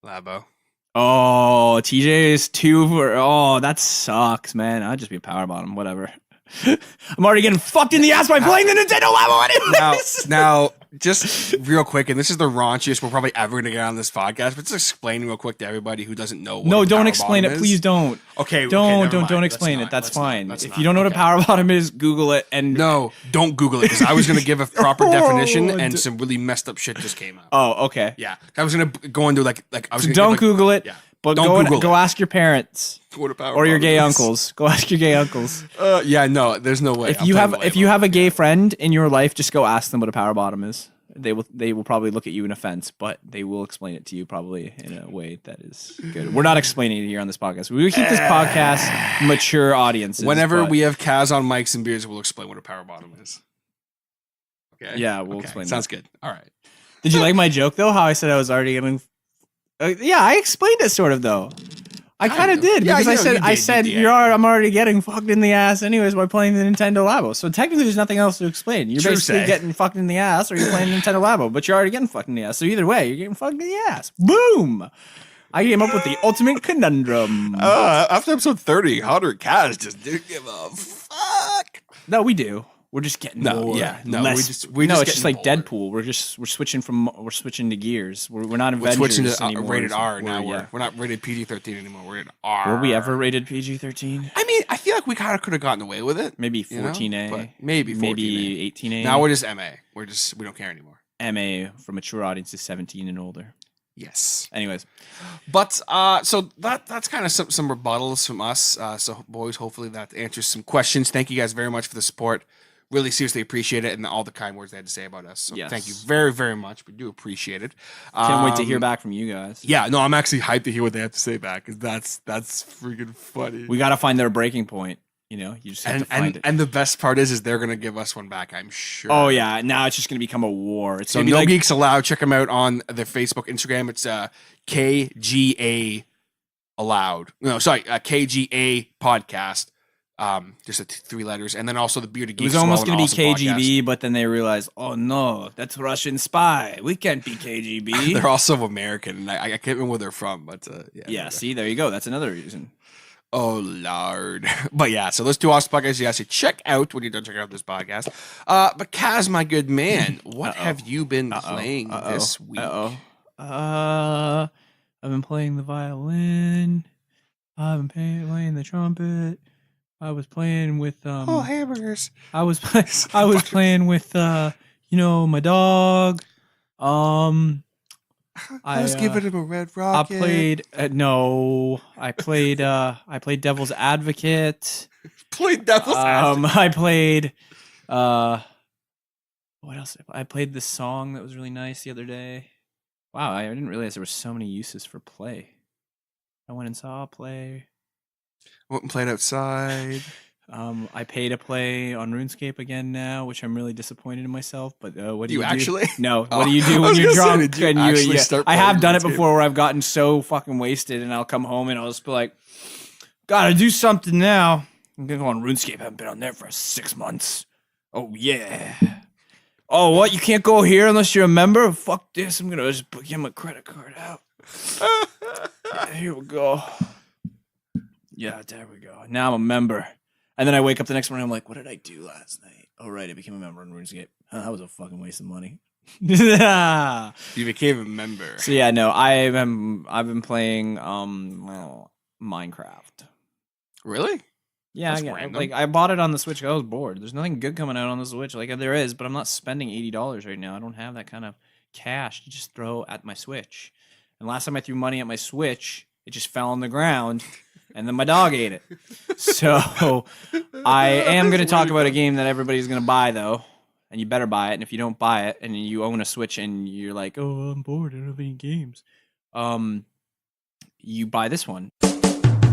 Labo. Oh, TJ is 2 for. Oh, that sucks, man. I'd just be a power bottom, whatever. I'm already getting fucked in the ass by playing the Nintendo Labo anyways. Now, just real quick, and this is the raunchiest we're probably ever going to get on this podcast, but just explain real quick to everybody who doesn't know what No, a don't power explain bottom it. is. Please don't. Okay, Don't explain it. That's fine. If you don't know what a power bottom is, Google it. And No, don't Google it, because I was going to give a proper definition, and some really messed up shit just came out. Oh, okay. Yeah, I was going to go into like I was. So gonna don't give, Google it. Yeah. But Don't Google go it. ask your parents What a power or your bottom gay is. uncles. Go ask your gay uncles. Yeah, no, there's no way. If you have a gay friend in your life, just go ask them what a power bottom is. They will probably look at you in offense, but they will explain it to you probably in a way that is good. We're not explaining it here on this podcast. We keep this podcast mature audiences. Whenever but- we have Caz on mics and beers, we'll explain what a power bottom is. Okay. Yeah, we'll explain Sounds that. good. All right. Did you like my joke though? How I said I was already getting. Yeah, I explained it sort of though. I kind of did Yeah, because you I did, said you did. I'm already getting fucked in the ass anyways by playing the Nintendo Labo. So technically, there's nothing else to explain. You're True basically say. getting fucked in the ass, or you're playing Nintendo Labo, but you're already getting fucked in the ass. So either way, you're getting fucked in the ass. Boom! I came up with the ultimate conundrum. After episode 30, Hodder and Caz just didn't give a fuck. No, we do. We're just getting more. it's just like Deadpool. We're switching to gears. We're not We're Avengers switching to anymore. rated R now. Yeah. We're not rated PG-13 anymore. We're rated R. Were we ever rated PG-13? I mean, I feel like we kind of could have gotten away with it. Maybe you know? 14A. But maybe 14A. Maybe 18A. Now we're just MA. We don't care anymore. MA for mature audiences 17 and older. Yes. Anyways, But so that's kind of some rebuttals from us. So boys, hopefully that answers some questions. Thank you guys very much for the support. Really seriously appreciate it and all the kind words they had to say about us. So Yes. thank you very, very much. We do appreciate it. can't wait to hear back from you guys. Yeah, no, I'm actually hyped to hear what they have to say back, because that's freaking funny. We got to find their breaking point. You know, you just have to find it. And the best part is they're gonna give us one back, I'm sure. Oh yeah, now it's just gonna become a war. It's So gonna be No like, Geeks Allowed. Check them out on their Facebook, Instagram. It's KGA Allowed. No, sorry, KGA Podcast. Just 3 letters, and then also the Bearded it Geeks. was almost going to be KGB, but then they realized, oh no, that's Russian spy. We can't be KGB. They're also American, and I can't remember where they're from, but yeah, see, there you go. That's another reason. Oh Lord, but yeah. So those 2 awesome podcasts you guys should check out when you're done checking out this podcast. But Caz, my good man, what have you been playing this week? I've been playing the violin. I've been playing the trumpet. I was playing with hamburgers. I was playing with my dog. I was giving him a red I rocket. played I played Devil's Advocate. Played Devil's Advocate. I played what else? I played this song that was really nice the other day. Wow, I didn't realize there were so many uses for play. I went and saw a play. Went and played outside. I pay to play on RuneScape again now, which I'm really disappointed in myself. But what do You you actually? do? No. Oh, What do you do I when was you're gonna say, drunk? did you and actually start I have playing done it RuneScape? before where I've gotten so fucking wasted, and I'll come home and I'll just be like, "Gotta do something now." I'm gonna go on RuneScape. I haven't been on there for 6 months. Oh yeah. Oh, what? You can't go here unless you're a member? Fuck this. I'm gonna just get my credit card out. Yeah, here we go. Yeah, there we go. Now I'm a member. And then I wake up the next morning, I'm like, what did I do last night? Oh, right, I became a member on RuneScape. That was a fucking waste of money. So You became a member. yeah, no, I've been playing Minecraft. Really? Yeah, That's yeah, random. like I bought it on the Switch. I was bored. There's nothing good coming out on the Switch. Like there is, but I'm not spending $80 right now. I don't have that kind of cash to just throw at my Switch. And last time I threw money at my Switch, it just fell on the ground, and then my dog ate it. So I am going to talk about a game that everybody's going to buy though, and you better buy it. And if you don't buy it, and you own a Switch, and you're like, "Oh, I'm bored. I don't have any games," you buy this one.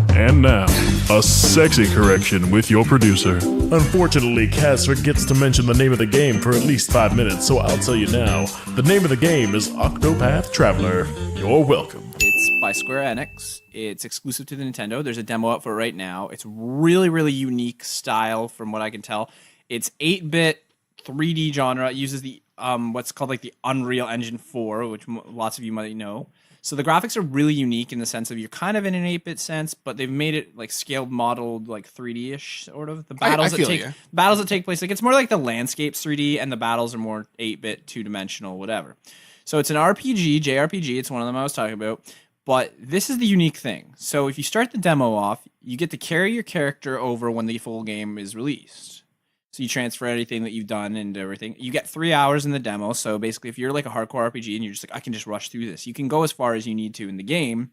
And now, a sexy correction with your producer. Unfortunately, Caz forgets to mention the name of the game for at least 5 minutes, so I'll tell you now. The name of the game is Octopath Traveler. You're welcome. It's by Square Enix. It's exclusive to the Nintendo. There's a demo up for it right now. It's really, really unique style from what I can tell. It's 8-bit 3D genre. It uses the what's called like the Unreal Engine 4, which lots of you might know. So the graphics are really unique in the sense of you're kind of in an 8-bit sense, but they've made it like scaled, modeled, like 3D-ish sort of. The battles that take place, like it's more like the landscapes 3D, and the battles are more 8-bit, 2-dimensional, whatever. So it's an RPG, JRPG. It's one of them I was talking about. But this is the unique thing. So if you start the demo off, you get to carry your character over when the full game is released. So you transfer anything that you've done and everything. You get 3 hours in the demo. So basically, if you're like a hardcore RPG and you're just like, I can just rush through this, you can go as far as you need to in the game.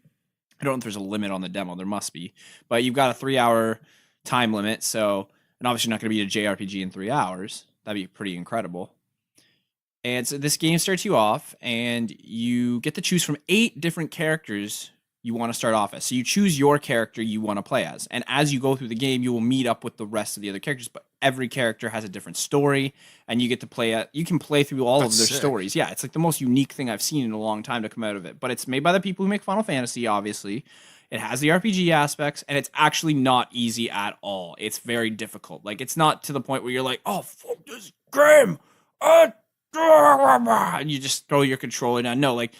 I don't know if there's a limit on the demo. There must be. But you've got a 3-hour time limit. So, and obviously not going to be a JRPG in 3 hours. That'd be pretty incredible. And so this game starts you off, and you get to choose from 8 different characters you want to start off as. So you choose your character you want to play as. And as you go through the game, you will meet up with the rest of the other characters, but every character has a different story, and you get to play you can play through all of their stories. Yeah, it's like the most unique thing I've seen in a long time to come out of it. But it's made by the people who make Final Fantasy, obviously. It has the RPG aspects, and it's actually not easy at all. It's very difficult. Like, it's not to the point where you're like, oh, fuck this game, and you just throw your controller down. No, like,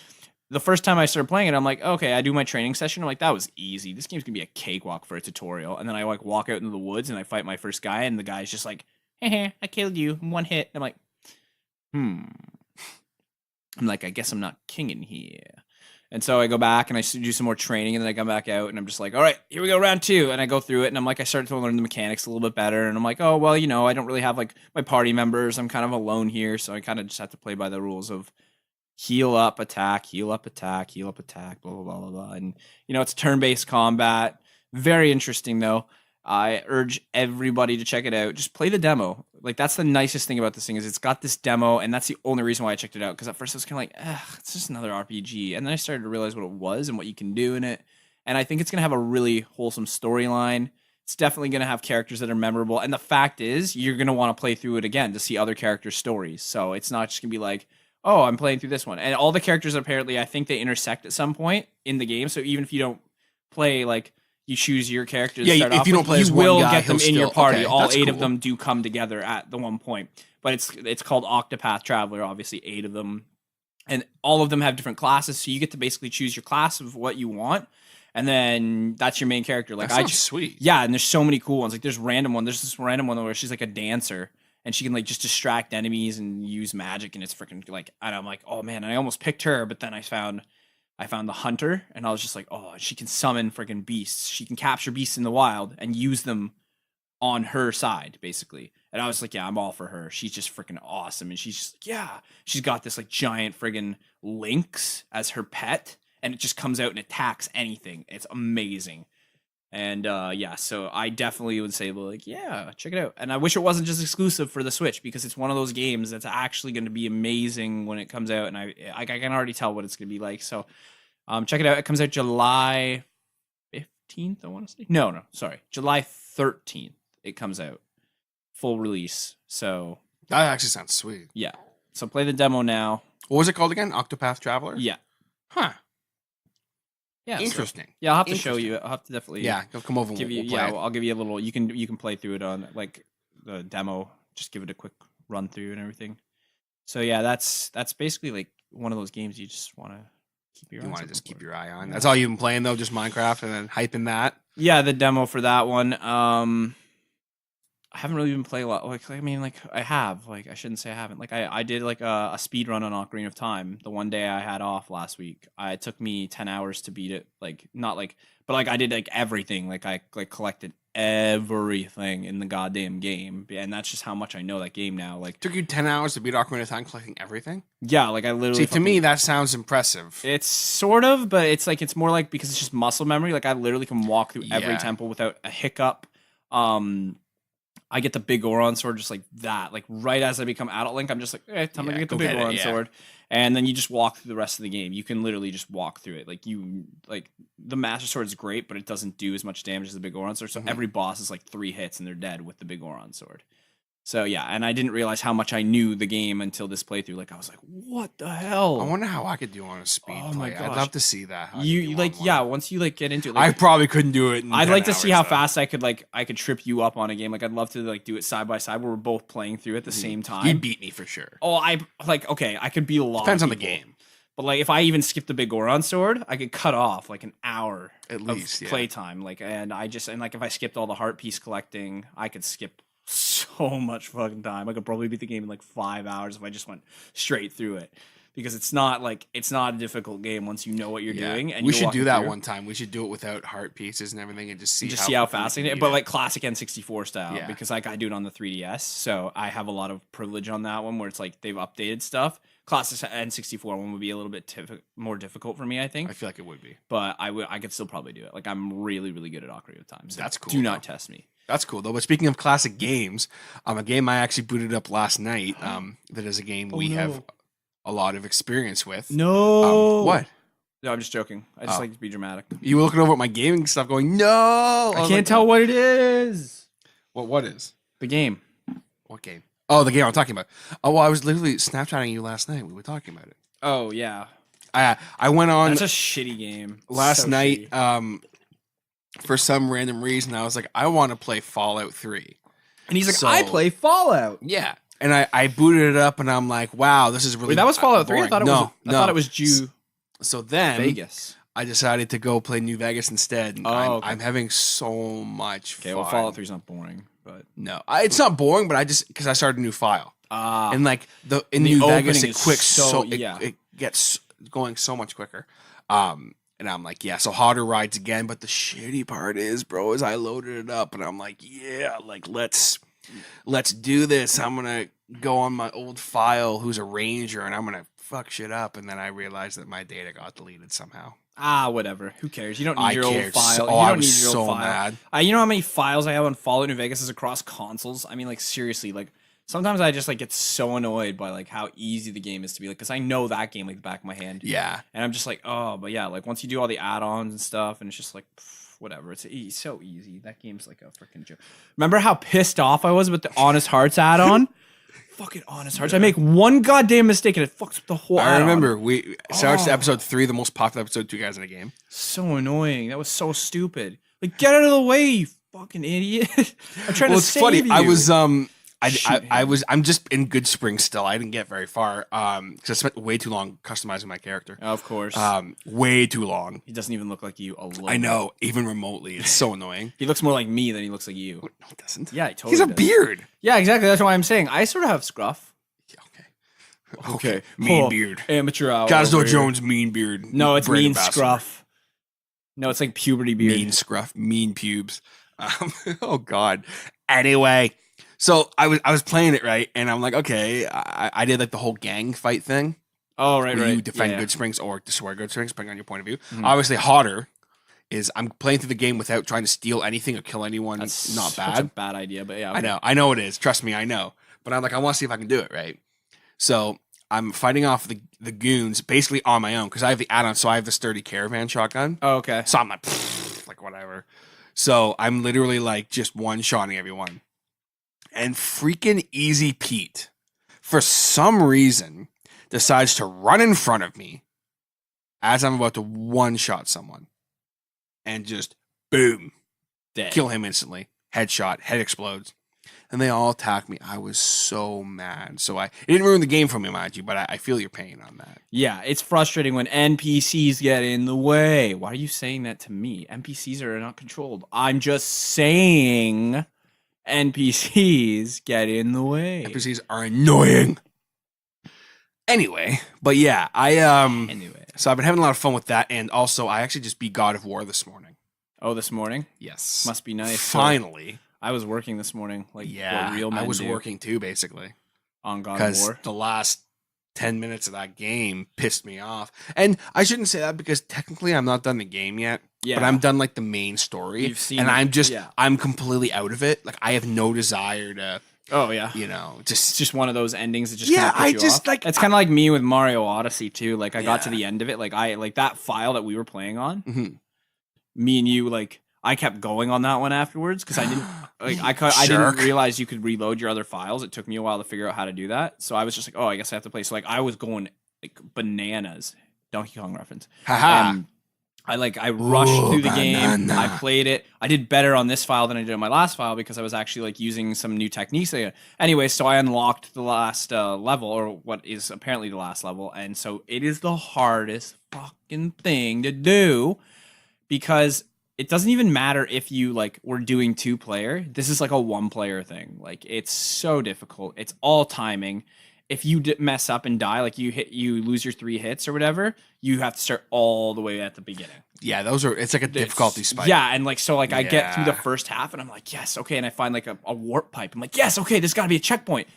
the first time I started playing it, I'm like, okay, I do my training session. I'm like, that was easy. This game's gonna be a cakewalk for a tutorial. And then I like walk out into the woods and I fight my first guy, and the guy's just like, I killed you in 1 hit. And I'm like, I'm like, I guess I'm not kinging here. And so I go back and I do some more training, and then I come back out and I'm just like, all right, here we go, round 2. And I go through it, and I'm like, I started to learn the mechanics a little bit better. And I'm like, oh, well, you know, I don't really have like my party members. I'm kind of alone here. So I kind of just have to play by the rules of heal up, attack, heal up, attack, heal up, attack, blah, blah, blah, blah, blah. And, you know, it's turn-based combat. Very interesting, though. I urge everybody to check it out. Just play the demo. Like, that's the nicest thing about this thing is it's got this demo, and that's the only reason why I checked it out. Because at first I was kind of like, it's just another RPG. And then I started to realize what it was and what you can do in it. And I think it's going to have a really wholesome storyline. It's definitely going to have characters that are memorable. And the fact is, you're going to want to play through it again to see other characters' stories. So it's not just going to be like, oh, I'm playing through this one. And all the characters, apparently, I think they intersect at some point in the game. So even if you don't play, like, you choose your character to start off if you don't with, play as you one will guy, get them he'll in your still- party. okay, All that's 8 of cool. them do come together at the one point. But it's called Octopath Traveler, obviously 8 of them. And all of them have different classes, so you get to basically choose your class of what you want. And then that's your main character. Like, That sounds sweet. Yeah, and there's so many cool ones. Like, there's this random one where she's like a dancer, and she can like just distract enemies and use magic, and it's freaking like, and I'm like, oh man, and I almost picked her, but then I found the hunter, and I was just like, oh, she can summon freaking beasts. She can capture beasts in the wild and use them on her side, basically. And I was like, yeah, I'm all for her. She's just freaking awesome. And she's just, yeah, she's got this like giant friggin' lynx as her pet, and it just comes out and attacks anything. It's amazing. And yeah, so I definitely would say, like, yeah, check it out. And I wish it wasn't just exclusive for the Switch, because it's one of those games that's actually going to be amazing when it comes out. And I can already tell what it's going to be like. So check it out. It comes out July 15th, I want to say. No, sorry. July 13th it comes out. Full release. So That actually sounds sweet. yeah. So play the demo now. What was it called again? Octopath Traveler? Yeah. Huh. Yeah. Interesting. Yeah, I'll have to show you. I'll have to definitely Yeah, come over and give you. we'll play Yeah, it. I'll give you a little. You can play through it on like the demo. Just give it a quick run through and everything. So yeah, that's basically like one of those games you just want to keep your. You want want to just keep your eye on. That's all you've been playing though, just Minecraft and then hyping that. Yeah, the demo for that one. I haven't really been playing a lot. Like, I mean, like I have. Like, I shouldn't say I haven't. Like, I did like a speed run on Ocarina of Time. The one day I had off last week. It took me 10 hours to beat it. Like, not like, but like I did like everything. Like I like collected everything in the goddamn game, and that's just how much I know that game now. Like, Took you 10 hours to beat Ocarina of Time collecting everything? yeah, like I literally. See, to me, that sounds impressive. It's sort of, but it's like it's more like because it's just muscle memory. Like I literally can walk through every Yeah. temple without a hiccup. I get the big Goron sword just like that. Like right as I become adult Link, I'm just like, time to get the go big get it, Goron yeah. sword. And then you just walk through the rest of the game. You can literally just walk through it. Like the Master Sword is great, but it doesn't do as much damage as the big Goron sword. So every boss is like 3 hits and they're dead with the big Goron sword. So yeah, and I didn't realize how much I knew the game until this playthrough. Like I was like, what the hell? I wonder how I could do on a speed Oh my play. I'd gosh. love to see that. how I could You do like on one. yeah, once you like get into it, I like, probably couldn't do it. In I'd 10 like to see hours, how though. fast I could trip you up on a game. Like I'd love to like do it side by side where we're both playing through at the same time. He'd beat me for sure. Oh, I like okay. I could beat a lot. Depends of on the people. game. But like if I even skip the big Goron sword, I could cut off like an hour At least, yeah. playtime. Like and like if I skipped all the heart piece collecting, I could skip so much fucking time. I could probably beat the game in like 5 hours if I just went straight through it. Because it's not a difficult game once you know what you're doing. And we you're should walking do that through. one time. We should do it without heart pieces and everything, and just see Just see how quickly fast we it can is. beat But like classic N64 style, Yeah. because like I do it on the 3DS, so I have a lot of privilege on that one where it's like they've updated stuff. Classic N64 one would be a little bit more difficult for me, I think. I feel like it would be. But I could still probably do it. Like I'm really, really good at Ocarina of Time. So That's cool, Do not though. test me. That's cool though. But speaking of classic games, a game I actually booted up last night. That is a game we have a lot of experience with. No. What? No, I'm just joking. I just Oh. like to be dramatic. You were looking over at my gaming stuff, going, "No, I can't tell what it is. What is The game. what game? Oh, the game I'm talking about. Oh, well, I was literally Snapchatting you last night. We were talking about it. Oh yeah. I went on That's a shitty game. last So night. shitty. For some random reason, I was like, I want to play Fallout 3. And he's like, So- I play Fallout. Yeah. And I booted it up and I'm like, wow, this is really Wait, that was Fallout 3? I boring. thought it was I thought it was So then Vegas. I decided to go play New Vegas instead. And Oh, okay. I'm having so much Okay, fun. well Fallout 3 is not boring, but No, it's not boring, but because I started a new file. And like in the New Vegas, opening it is quick so- it, yeah. it gets going so much quicker. And I'm like, yeah, so Hodder rides again. But the shitty part is, bro, is I loaded it up and I'm like, yeah, like let's do this. I'm gonna go on my old file, who's a ranger, and I'm gonna fuck shit up. And then I realized that my data got deleted somehow. whatever. Who cares? You don't need I your old cared file. so- You oh, I don't was need your old so file. mad. You know how many files I have on Fallout New Vegas is across consoles? I mean, like seriously, like sometimes I just like get so annoyed by like how easy the game is to be like because I know that game like the back of my hand. Yeah. And I'm just like, oh, but yeah, like once you do all the add-ons and stuff, and it's just like whatever. It's so easy. That game's like a freaking joke. Remember how pissed off I was with the Honest Hearts add-on? Fucking Honest Hearts. I make one goddamn mistake and it fucks with the whole I add-on. remember shout out to episode 3, the most popular episode 2 guys in a game. So annoying. That was so stupid. Like, get out of the way, you fucking idiot. I'm trying Well, to it's save funny. you. I was I'm just in Good Spring still. I didn't get very far because I spent way too long customizing my character. Of course. Way too long. He doesn't even look like you a little I know, even remotely. It's so annoying. He looks more like me than he looks like you. No, it doesn't. Yeah, he totally He's a does. beard. Yeah, exactly. That's why I'm saying. I sort of have scruff. Yeah, okay. Mean beard. Amateur hour. Gazdo over here. Jones, mean beard. No, it's brand mean ambassador. scruff. No, it's like puberty beard. Mean scruff. Mean pubes. Oh God. Anyway, so I was playing it right, and I'm like, okay, I did like the whole gang fight thing. Oh, right, where right. you defend Yeah. Good Springs or destroy Good Springs, depending on your point of view. Mhm. Obviously, Hodder is I'm playing through the game without trying to steal anything or kill anyone. That's Not such a bad. bad idea, but yeah. I know it is. Trust me, I know. But I'm like, I want to see if I can do it right. So I'm fighting off the goons basically on my own because I have the add-on. So I have the sturdy caravan shotgun. Oh, okay. So I'm like whatever. So I'm literally like just one-shotting everyone. And freaking Easy Pete, for some reason, decides to run in front of me as I'm about to one-shot someone. And just boom. Dead. Kill him instantly. Headshot. Head explodes. And they all attack me. I was so mad. So it didn't ruin the game for me, mind you, but I feel your pain on that. Yeah, it's frustrating when NPCs get in the way. Why are you saying that to me? NPCs are not controlled. I'm just saying NPCs get in the way. NPCs are annoying. Anyway, but yeah, so I've been having a lot of fun with that, and also I actually just beat God of War this morning. Oh, this morning? Yes. Must be nice. Finally. I was working this morning, like Yeah, what real men I was do working too, basically. on God of War. Because the last 10 minutes of that game pissed me off. And I shouldn't say that because technically I'm not done the game yet. Yeah. But I'm done like the main story. You've seen and it, I'm completely out of it. Like I have no desire to, Oh yeah, just it's just one of those endings that just Yeah, kinda puts you off. like It's kind of like me with Mario Odyssey too. Like I got to Yeah. the end of it, like that file that we were playing on. Mhm. Me and you, like I kept going on that one afterwards because I didn't I didn't Jerk. realize you could reload your other files. It took me a while to figure out how to do that. So I was just like, oh, I guess I have to play. So like I was going like bananas. Donkey Kong reference. Haha. I rushed through the game. banana. I played it. I did better on this file than I did on my last file because I was actually like using some new techniques. Anyway, so I unlocked the last level, or what is apparently the last level, and so it is the hardest fucking thing to do because it doesn't even matter if you like we're doing 2-player. This is like a 1-player thing. Like it's so difficult. It's all timing. If you mess up and die, like you lose your 3 hits or whatever, you have to start all the way at the beginning. Yeah, it's like a difficulty spike. Yeah, and like so, like I get through the Yeah. first half, and I'm like, yes, okay, and I find like a warp pipe. I'm like, yes, okay, there's got to be a checkpoint.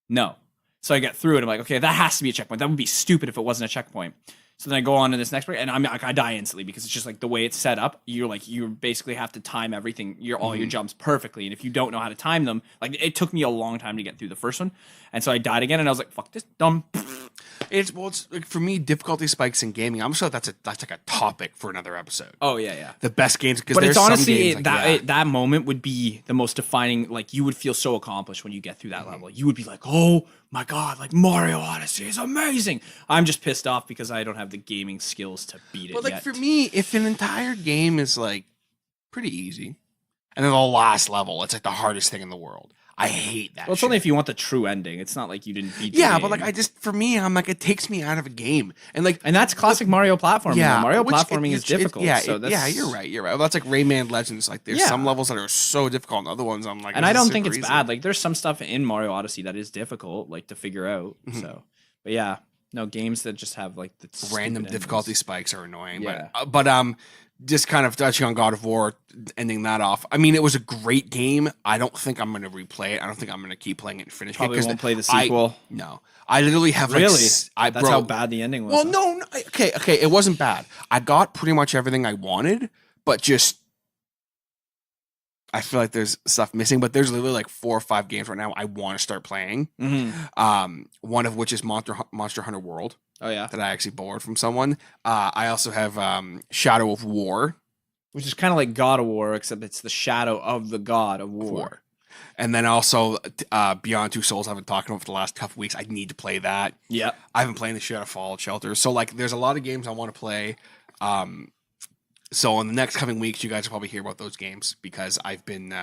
No, so I get through it. I'm like, okay, that has to be a checkpoint. That would be stupid if it wasn't a checkpoint. So then I go on to this next break, and I die instantly because it's just like the way it's set up. You basically have to time everything, all your jumps perfectly, and if you don't know how to time them, like it took me a long time to get through the first one, and so I died again, and I was like, fuck this, dumb. It's like for me, difficulty spikes in gaming. I'm sure that's like a topic for another episode. Oh yeah. The best games, because But it's honestly some games, that moment would be the most defining. Like you would feel so accomplished when you get through that level. You would be like, "Oh my god! Like Mario Odyssey is amazing." I'm just pissed off because I don't have the gaming skills to beat it. But like yet. for me, if an entire game is like pretty easy, and then the last level, it's like the hardest thing in the world. I hate that. well, it's shit. only if you want the true ending. It's not like you didn't beat. Yeah, the but game. like for me, I'm like it takes me out of a game, and like and that's classic Mario platforming. yeah, Mario which platforming is difficult. Yeah, so that's, you're right. Well, that's like Rayman Legends. Like there's Yeah. some levels that are so difficult, and other ones I'm like, And this I is don't think super it's easy. bad. Like there's some stuff in Mario Odyssey that is difficult, like to figure out. Mm-hmm. So, but yeah, no games that just have like the Random stupid difficulty endings. spikes are annoying. Yeah. But just kind of touching on God of War, ending that off. I mean, it was a great game. I don't think I'm going to replay it. I don't think I'm going to keep playing it and finish Probably it. won't play the sequel. No, I literally have like Really? I That's how bad the ending was. Well, huh? no, okay, it wasn't bad. I got pretty much everything I wanted, but just I feel like there's stuff missing. But there's literally like 4 or 5 games right now I want to start playing. Mhm. One of which is Monster Hunter World Oh yeah, that I actually borrowed from someone. I also have Shadow of War. which is kind of like God of War, except it's the shadow of the God of War. And then also Beyond Two Souls I've been talking about for the last couple weeks. I need to play that. Yeah, I've been playing the shit out of Fallout Shelter. So like there's a lot of games I want to play. So in the next coming weeks, you guys will probably hear about those games because I've been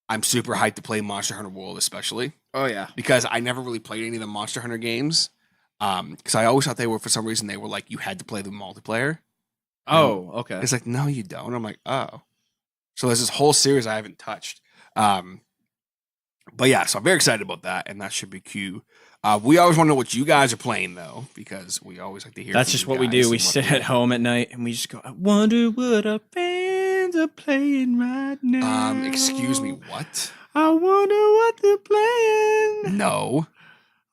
I'm super hyped to play Monster Hunter World, especially oh yeah. because I never really played any of the Monster Hunter games. Because I always thought they were, for some reason, they were like you had to play the multiplayer. Oh okay. It's like, no, you don't. I'm like, oh. So there's this whole series I haven't touched. But yeah, so I'm very excited about that, and that should be cute. We always want to know what you guys are playing, though, because we always like to hear. That's from just you what we guys do. and We what sit we- at home at night and we just go, I wonder what our fans are playing right now. Excuse me, what? I wonder what they're playing. No.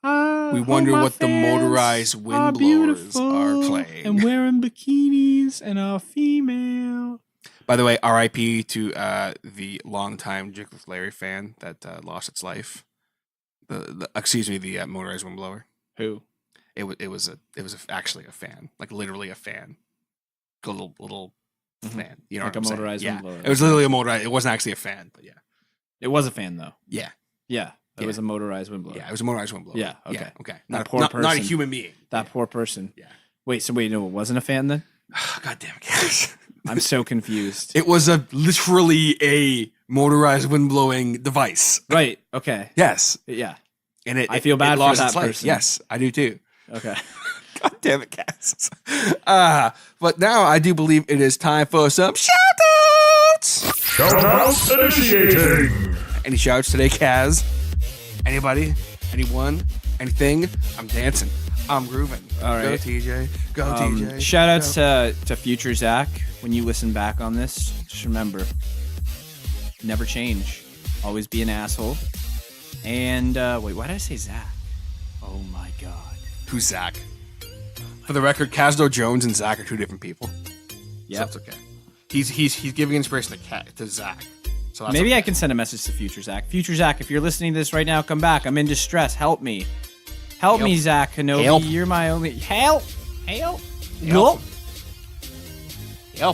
I We hope wonder my what the fans motorized are wind blowers beautiful are playing. and wearing bikinis and are female. By the way, R.I.P. to the longtime Jiggles Larry fan that lost its life. The motorized windblower. Who? It was actually a fan, like literally a fan, a little fan. You know, Like what a I'm motorized saying? windblower. Yeah, it was literally a motorized. It wasn't actually a fan, but yeah, It was a fan though. yeah, Yeah. It Yeah. was a motorized windblower. yeah. It was a motorized windblower. Yeah, okay. okay. That Not, poor not a person. human being. That poor person. Yeah. Wait, no, it wasn't a fan then? God damn it, guys. I'm so confused. It was literally a motorized windblowing device. Right. Okay. Yes, Yeah. and I feel bad it for lost that its life. person. Yes, I do too. Okay. God damn it, Cass. But now I do believe it is time for some shout outs. Shout out initiating. Any shouts today, Caz? Anybody? Anyone? Anything? I'm dancing. I'm grooving. All right. Go TJ. Go TJ. Shout outs to future Zach. When you listen back on this, just remember, never change. Always be an asshole. And wait, why did I say Zach? Oh my God. Who's Zach? For the record, Casdo Jones and Zach are two different people. Yeah, so that's okay. He's giving inspiration to Zach. So that's maybe okay. I can send a message to future Zach. Future Zach, if you're listening to this right now, come back. I'm in distress. Help me. Help me, Zach Kenobi. Help. You're my only help. Help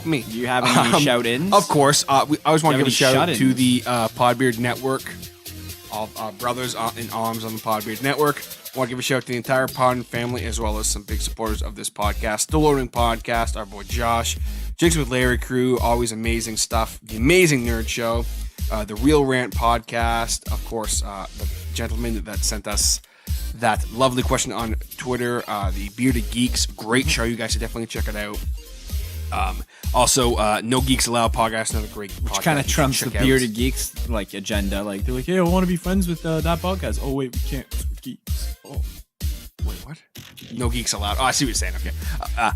me. Do you have any shout-ins? Of course. I always want to give a shout out to the shut-ins? Podbeard Network. All brothers in arms on the Podbeard Network. I want to give a shout out to the entire Pod family, as well as some big supporters of this podcast. The Loading Podcast, our boy Josh. Jigs with Larry crew, always amazing stuff. The Amazing Nerd Show. The Real Rant Podcast. Of course, the gentleman that sent us that lovely question on Twitter. The Bearded Geeks. Great show. You guys should definitely check it out. Also, No Geeks Allowed podcast, another great podcast. Which kind of trumps the Bearded Geeks like agenda. Like they're like, hey, I want to be friends with that podcast. Oh wait, we can't. We're geeks. Oh, wait, what? No Geeks Allowed. Oh, I see what you're saying. Okay,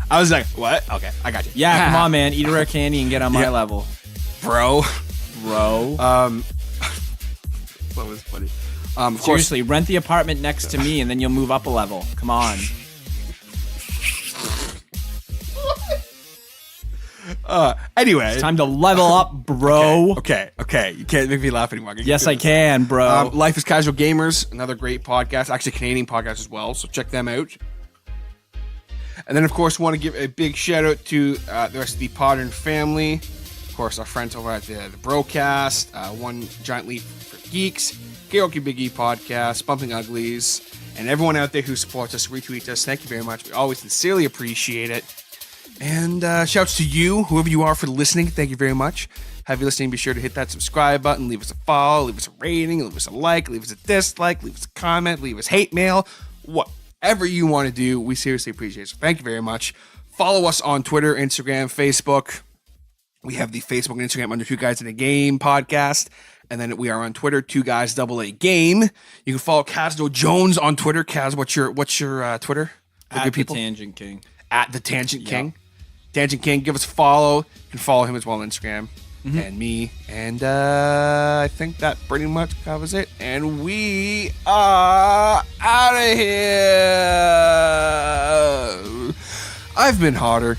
I was like, what? Okay, I got you. Yeah, come on, man. Eat a rare candy and get on my level, bro. Bro. What was funny? Seriously, rent the apartment next to me, and then you'll move up a level. Come on. Anyway, it's time to level up, bro. Okay. You can't make me laugh anymore. Yes, I can, bro. Life is Casual Gamers, another great podcast. Actually, Canadian podcast as well. So check them out. And then, of course, want to give a big shout out to the rest of the Podern family. Of course, our friends over at the Brocast, One Giant Leap for Geeks, Karaoke Biggie Podcast, Bumping Uglies, and everyone out there who supports us, retweet us. Thank you very much. We always sincerely appreciate it. And shouts to you, whoever you are, for listening. Thank you very much. Have you listening? Be sure to hit that subscribe button. Leave us a follow. Leave us a rating. Leave us a like. Leave us a dislike. Leave us a comment. Leave us hate mail. Whatever you want to do, we seriously appreciate it. So thank you very much. Follow us on Twitter, Instagram, Facebook. We have the Facebook and Instagram under Two Guys in a Game podcast. And then we are on Twitter, 2guys AA-game. You can follow Casdo Jones on Twitter. Kaz, what's your Twitter? At the Tangent King. At the Tangent King. Tangent King, give us a follow. You can follow him as well on Instagram. And me. And I think that pretty much covers it. And we are out of here. I've been Hodder.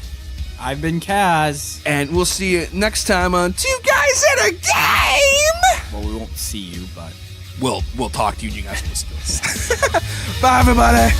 I've been Caz. And we'll see you next time on Two Guys in a Game. Well, we won't see you, but we'll talk to you and you guys will listen to us. Bye, everybody.